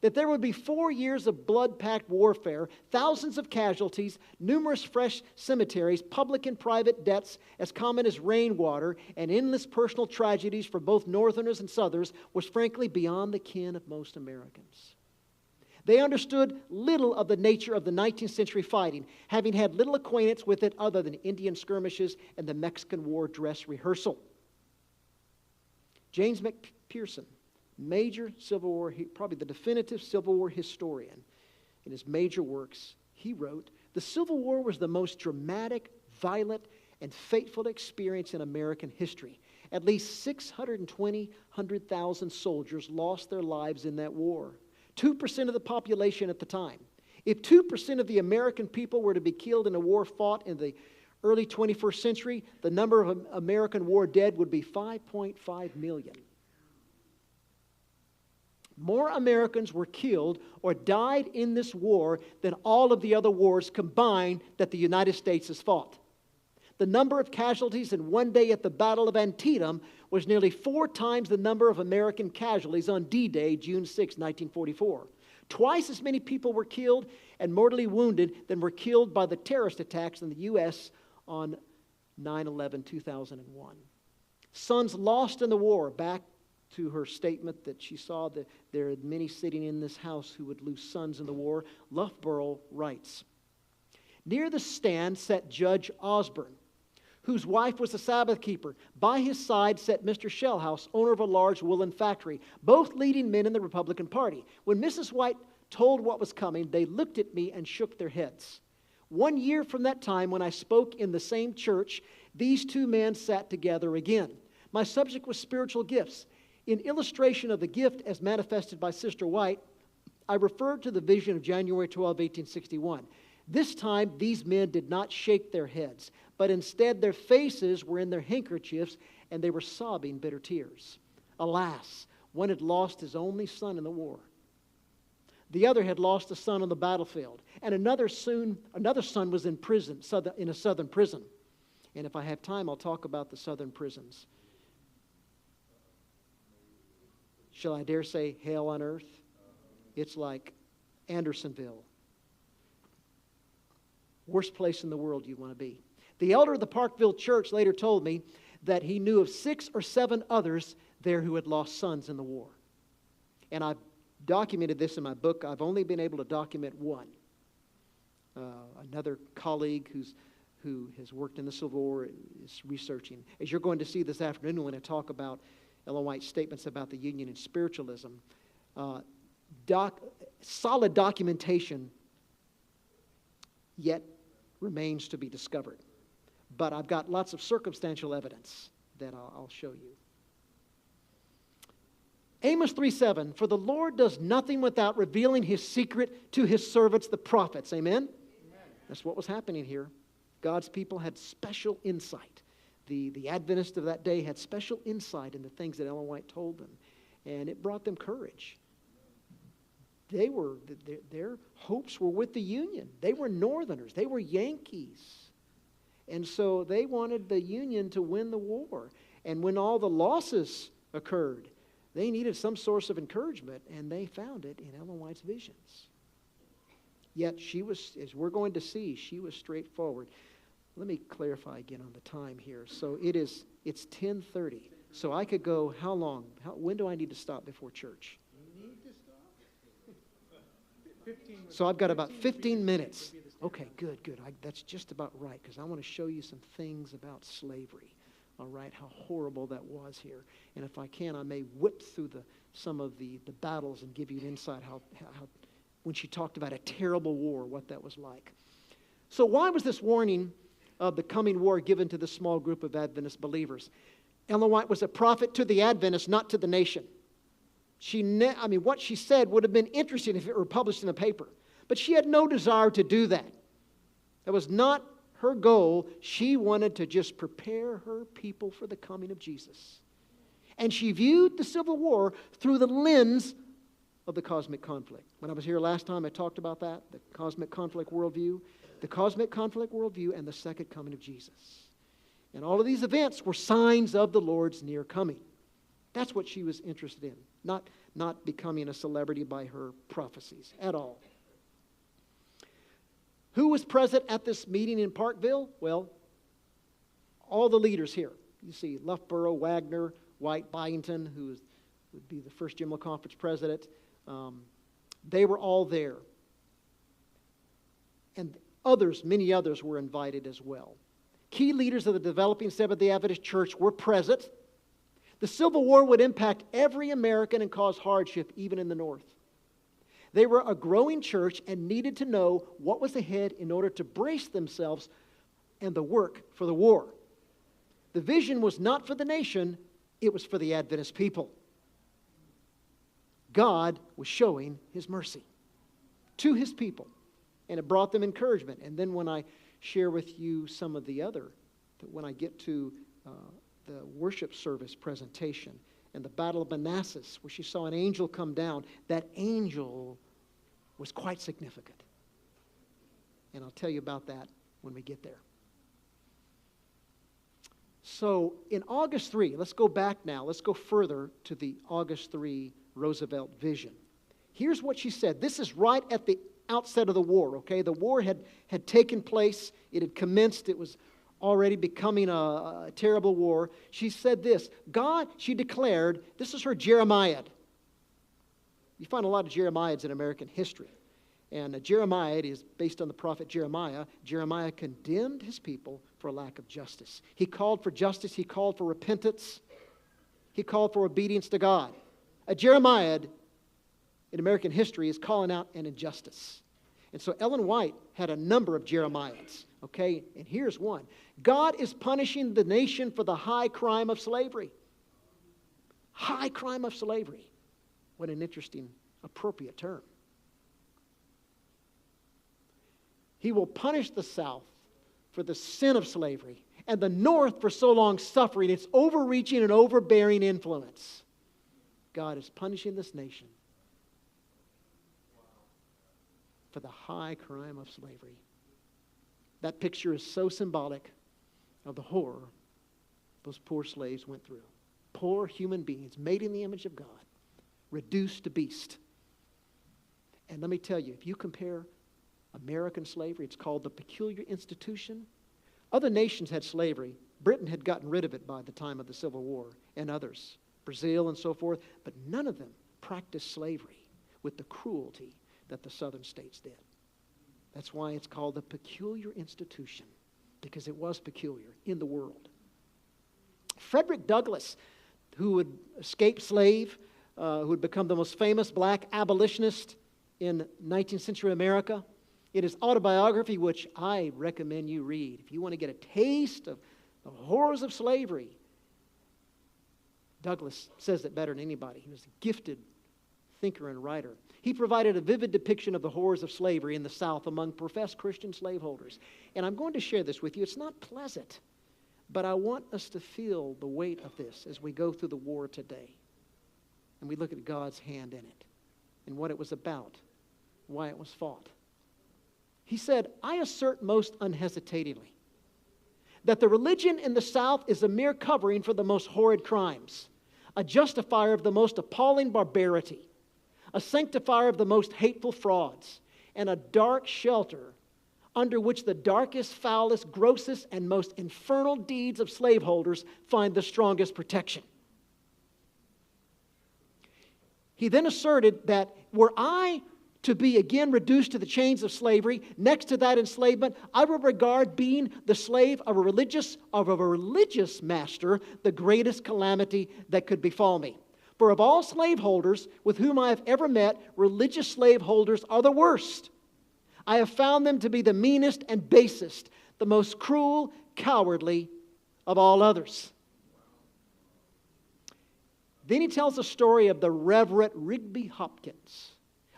That there would be 4 years of blood-packed warfare, thousands of casualties, numerous fresh cemeteries, public and private debts as common as rainwater, and endless personal tragedies for both Northerners and Southerners was frankly beyond the ken of most Americans. They understood little of the nature of the 19th century fighting, having had little acquaintance with it other than Indian skirmishes and the Mexican War dress rehearsal." James McPherson, major Civil War, probably the definitive Civil War historian, in his major works, he wrote, "The Civil War was the most dramatic, violent, and fateful experience in American history. At least 100,000 soldiers lost their lives in that war. 2% of the population at the time. If 2% of the American people were to be killed in a war fought in the early 21st century, the number of American war dead would be 5.5 million. More Americans were killed or died in this war than all of the other wars combined that the United States has fought. The number of casualties in one day at the Battle of Antietam was nearly 4 times the number of American casualties on D-Day, June 6, 1944. Twice as many people were killed and mortally wounded than were killed by the terrorist attacks in the U.S. on 9/11/2001. Sons lost in the war, back to her statement that she saw that there are many sitting in this house who would lose sons in the war. Loughborough writes, "Near the stand sat Judge Osborne, whose wife was a Sabbath keeper. By his side sat Mr. Shellhouse, owner of a large woolen factory, both leading men in the Republican Party. When Mrs. White told what was coming, they looked at me and shook their heads. 1 year from that time, when I spoke in the same church, these two men sat together again. My subject was spiritual gifts. In illustration of the gift as manifested by Sister White, I referred to the vision of January 12, 1861. This time, these men did not shake their heads, but instead their faces were in their handkerchiefs and they were sobbing bitter tears. Alas, one had lost his only son in the war. The other had lost a son on the battlefield, and another son was in prison, in a southern prison. And if I have time, I'll talk about the southern prisons. Shall I dare say hell on earth? It's like Andersonville. Worst place in the world you want to be. The elder of the Parkville church later told me that he knew of 6 or 7 others there who had lost sons in the war. And I've documented this in my book. I've only been able to document one. Another colleague who has worked in the Civil War is researching. As you're going to see this afternoon when I talk about Ellen White's statements about the Union and spiritualism, solid documentation yet remains to be discovered. But I've got lots of circumstantial evidence that I'll show you. Amos 3:7, for the Lord does nothing without revealing His secret to His servants, the prophets. Amen? That's what was happening here. God's people had special insight. The Adventists of that day had special insight into things that Ellen White told them. And it brought them courage. Their hopes were with the Union. They were Northerners. They were Yankees. And so they wanted the Union to win the war. And when all the losses occurred, they needed some source of encouragement, and they found it in Ellen White's visions. Yet she was, as we're going to see, she was straightforward. Let me clarify again on the time here. So it's 10:30. So I could go how long? When do I need to stop before church? You need to stop? 15 minutes. So I've got about 15 minutes. Okay, good. That's just about right, because I want to show you some things about slavery. All right, how horrible that was here. And if I can, I may whip through some of the battles and give you an insight how when she talked about a terrible war, what that was like. So why was this warning of the coming war given to this small group of Adventist believers? Ellen White was a prophet to the Adventists, not to the nation. What she said would have been interesting if it were published in a paper. But she had no desire to do that. That was not her goal. She wanted to just prepare her people for the coming of Jesus. And she viewed the Civil War through the lens of the cosmic conflict. When I was here last time, I talked about that, the cosmic conflict worldview. The cosmic conflict worldview and the second coming of Jesus. And all of these events were signs of the Lord's near coming. That's what she was interested in, not becoming a celebrity by her prophecies at all. Who was present at this meeting in Parkville? Well, all the leaders here. You see Loughborough, Wagner, White, Byington, who would be the first General Conference president. They were all there. And many others were invited as well. Key leaders of the developing Seventh-day Adventist Church were present. The Civil War would impact every American and cause hardship, even in the North. They were a growing church and needed to know what was ahead in order to brace themselves and the work for the war. The vision was not for the nation, it was for the Adventist people. God was showing His mercy to His people, and it brought them encouragement. And then when I share with you some of the other, when I get to the worship service presentation and the Battle of Manassas, where she saw an angel come down, that angel was quite significant. And I'll tell you about that when we get there. So in August 3, let's go back now. Let's go further to the August 3 Roosevelt vision. Here's what she said. This is right at the outset of the war, okay? The war had taken place. It had commenced. It was already becoming a terrible war. She said this. She declared, this is her Jeremiad. You find a lot of Jeremiads in American history. And a Jeremiad is based on the prophet Jeremiah. Jeremiah condemned his people for a lack of justice. He called for justice. He called for repentance. He called for obedience to God. A Jeremiad in American history is calling out an injustice. And so Ellen White had a number of Jeremiads, okay? And here's one. God is punishing the nation for the high crime of slavery. High crime of slavery. What an interesting, appropriate term. He will punish the South for the sin of slavery and the North for so long suffering its overreaching and overbearing influence. God is punishing this nation for the high crime of slavery. That picture is so symbolic of the horror those poor slaves went through. Poor human beings made in the image of God, reduced to beast. And let me tell you, if you compare American slavery, it's called the peculiar institution. Other nations had slavery. Britain had gotten rid of it by the time of the Civil War, and others. Brazil and so forth, but none of them practiced slavery with the cruelty that the southern states did. That's why it's called a peculiar institution, because it was peculiar in the world. Frederick Douglass, who would escape slave, who had become the most famous black abolitionist in 19th century America, in his autobiography, which I recommend you read, if you want to get a taste of the horrors of slavery, Douglass says it better than anybody. He was a gifted thinker and writer. He provided a vivid depiction of the horrors of slavery in the South among professed Christian slaveholders. And I'm going to share this with you. It's not pleasant, but I want us to feel the weight of this as we go through the war today. And we look at God's hand in it and what it was about, why it was fought. He said, I assert most unhesitatingly that the religion in the South is a mere covering for the most horrid crimes, a justifier of the most appalling barbarity, a sanctifier of the most hateful frauds, and a dark shelter under which the darkest, foulest, grossest, and most infernal deeds of slaveholders find the strongest protection. He then asserted that were I to be again reduced to the chains of slavery, next to that enslavement, I would regard being the slave of a religious master the greatest calamity that could befall me. For of all slaveholders with whom I have ever met, religious slaveholders are the worst. I have found them to be the meanest and basest, the most cruel, cowardly of all others. Then he tells the story of the Reverend Rigby Hopkins,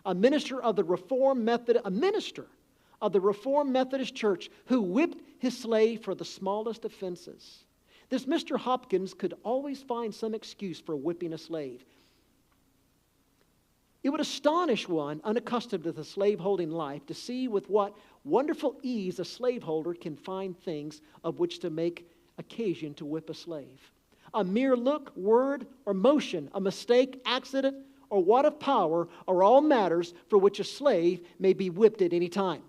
a minister of the Reformed Methodist Church who whipped his slave for the smallest offenses. This Mr. Hopkins could always find some excuse for whipping a slave. It would astonish one unaccustomed to the slaveholding life to see with what wonderful ease a slaveholder can find things of which to make occasion to whip a slave. A mere look, word, or motion, a mistake, accident, or what of power are all matters for which a slave may be whipped at any time.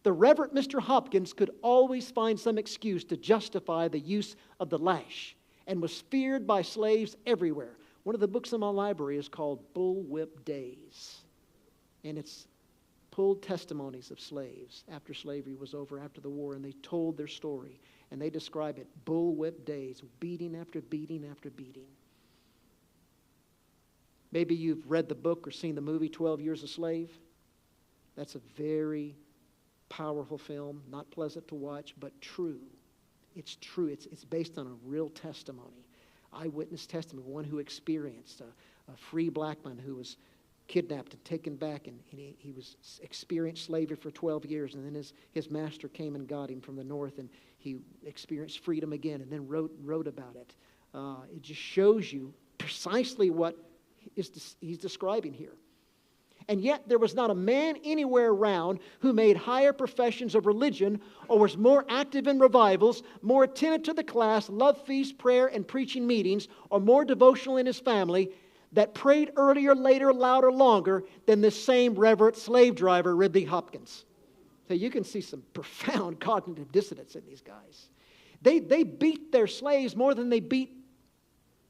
The Reverend Mr. Hopkins could always find some excuse to justify the use of the lash and was feared by slaves everywhere. One of the books in my library is called Bullwhip Days, and it's pulled testimonies of slaves after slavery was over, after the war, and they told their story, and they describe it, bullwhip days, beating after beating after beating. Maybe you've read the book or seen the movie 12 Years a Slave. That's a very powerful film, not pleasant to watch, but true. It's true. It's based on a real testimony, eyewitness testimony, one who experienced a free black man who was kidnapped and taken back, and he was experienced slavery for 12 years, and then his master came and got him from the north, and he experienced freedom again, and then wrote about it. It just shows you precisely what he's describing here. And yet there was not a man anywhere around who made higher professions of religion or was more active in revivals, more attentive to the class, love feast, prayer, and preaching meetings, or more devotional in his family, that prayed earlier, later, louder, longer than this same reverend slave driver, Rigby Hopkins. So you can see some profound cognitive dissonance in these guys. They beat their slaves more than they beat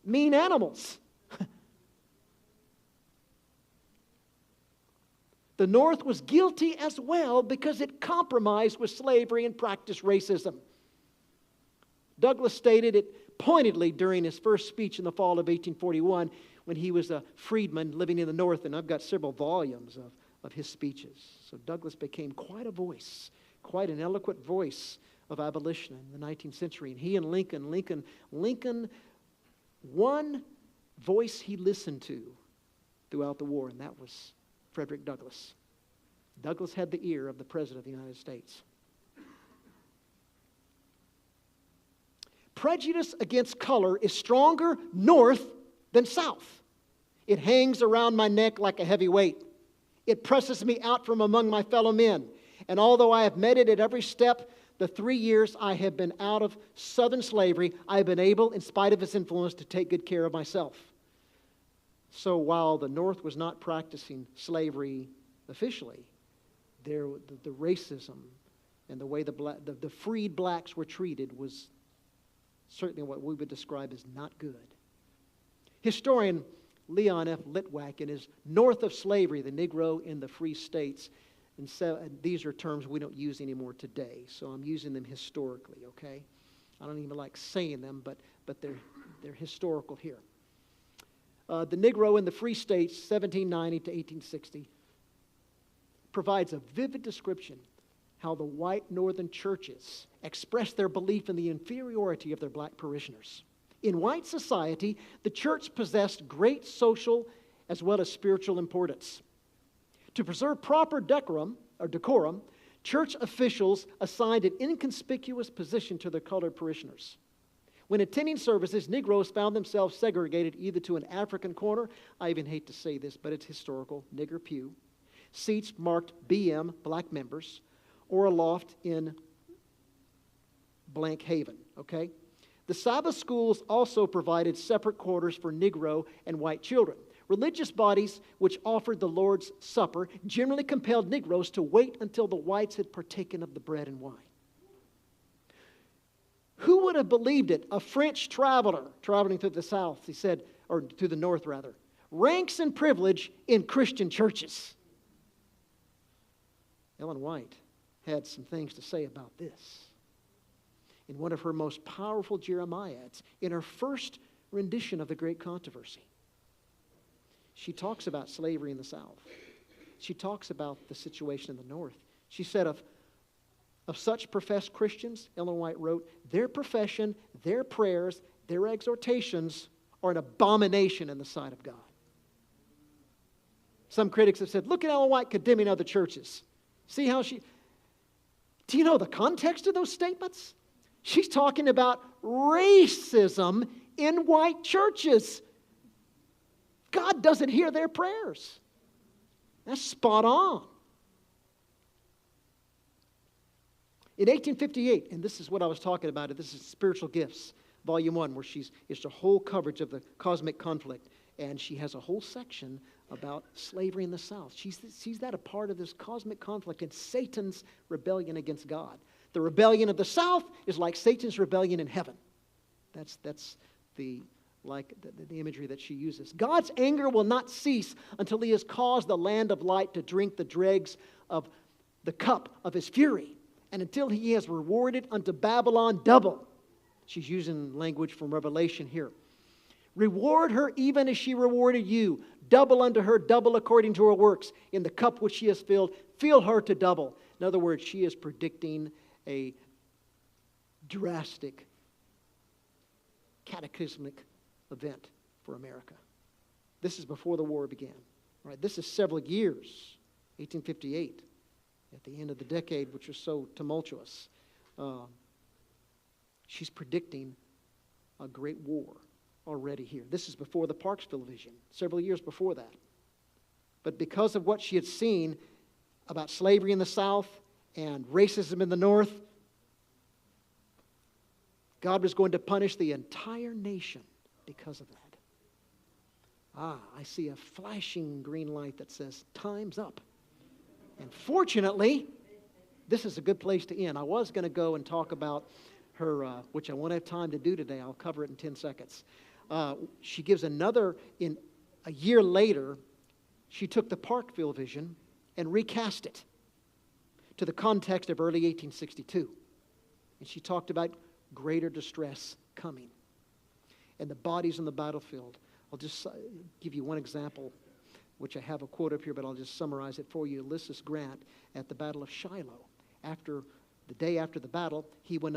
mean animals. The North was guilty as well because it compromised with slavery and practiced racism. Douglass stated it pointedly during his first speech in the fall of 1841 when he was a freedman living in the North, and I've got several volumes of his speeches. So Douglass became quite a voice, quite an eloquent voice of abolition in the 19th century. And he and Lincoln, one voice he listened to throughout the war, and that was Frederick Douglass. Douglass had the ear of the President of the United States. Prejudice against color is stronger north than south. It hangs around my neck like a heavy weight. It presses me out from among my fellow men. And although I have met it at every step, the 3 years I have been out of Southern slavery, I have been able, in spite of its influence, to take good care of myself. So while the North was not practicing slavery officially, the racism and the way the freed blacks were treated was certainly what we would describe as not good. Historian Leon F. Litwack, in his North of Slavery, the Negro in the Free States, and these are terms we don't use anymore today, so I'm using them historically, okay? I don't even like saying them, but they're historical here. The Negro in the Free States, 1790 to 1860, provides a vivid description how the white northern churches expressed their belief in the inferiority of their black parishioners. In white society, the church possessed great social as well as spiritual importance. To preserve proper decorum, church officials assigned an inconspicuous position to their colored parishioners. When attending services, Negroes found themselves segregated either to an African corner, I even hate to say this, but it's historical, nigger pew, seats marked BM, black members, or a loft in blank haven, okay? The Sabbath schools also provided separate quarters for Negro and white children. Religious bodies which offered the Lord's Supper generally compelled Negroes to wait until the whites had partaken of the bread and wine. Who would have believed it? A French traveler traveling through the South, he said, or to the North rather, ranks in privilege in Christian churches. Ellen White had some things to say about this. In one of her most powerful Jeremiads, in her first rendition of the Great Controversy, she talks about slavery in the South. She talks about the situation in the North. She said of such professed Christians, Ellen White wrote, their profession, their prayers, their exhortations are an abomination in the sight of God. Some critics have said, look at Ellen White condemning other churches. See how she... Do you know the context of those statements? She's talking about racism in white churches. God doesn't hear their prayers. That's spot on. In 1858, and this is what I was talking about, this is Spiritual Gifts, Volume 1, where it's a whole coverage of the cosmic conflict, and she has a whole section about slavery in the South. She sees that a part of this cosmic conflict and Satan's rebellion against God. The rebellion of the South is like Satan's rebellion in heaven. That's the imagery that she uses. God's anger will not cease until he has caused the land of light to drink the dregs of the cup of his fury, and until he has rewarded unto Babylon double. She's using language from Revelation here. Reward her even as she rewarded you. Double unto her, double according to her works. In the cup which she has filled, fill her to double. In other words, she is predicting a drastic, cataclysmic event for America. This is before the war began. All right, this is several years, 1858, at the end of the decade, which was so tumultuous. She's predicting a great war already here. This is before the Parksville vision, several years before that. But because of what she had seen about slavery in the South and racism in the North, God was going to punish the entire nation because of that. I see a flashing green light that says, time's up. And fortunately, this is a good place to end. I was going to go and talk about her, which I won't have time to do today. I'll cover it in 10 seconds. She gives another, in a year later, she took the Parkville vision and recast it to the context of early 1862. And she talked about greater distress coming and the bodies on the battlefield. I'll just give you one example, which I have a quote up here, but I'll just summarize it for you. Ulysses Grant at the Battle of Shiloh. The day after the battle, he went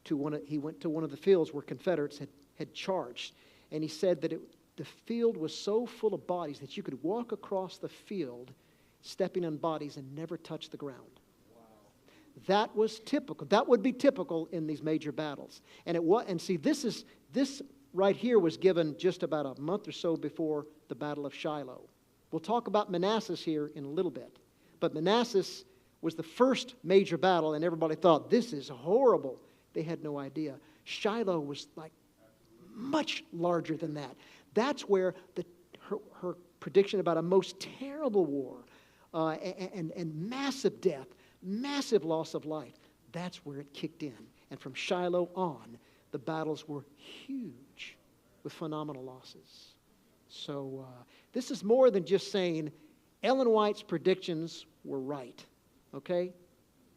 to one of the fields where Confederates had charged. And he said that the field was so full of bodies that you could walk across the field stepping on bodies and never touch the ground. Wow. That was typical. That would be typical in these major battles. And see, this right here was given just about a month or so before the Battle of Shiloh. We'll talk about Manassas here in a little bit. But Manassas was the first major battle, and everybody thought, this is horrible. They had no idea. Shiloh was like much larger than that. That's where her prediction about a most terrible war and massive death, massive loss of life, that's where it kicked in. And from Shiloh on, the battles were huge with phenomenal losses. So this is more than just saying Ellen White's predictions were right. Okay?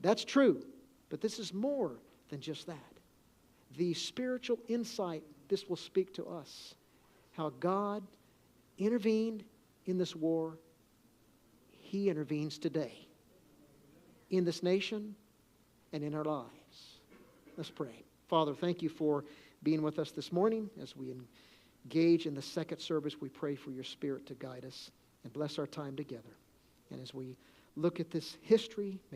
That's true. But this is more than just that. The spiritual insight this will speak to us. How God intervened in this war. He intervenes today in this nation and in our lives. Let's pray. Father, thank you for being with us this morning. As we engage in the second service, we pray for your Spirit to guide us and bless our time together. And as we look at this history,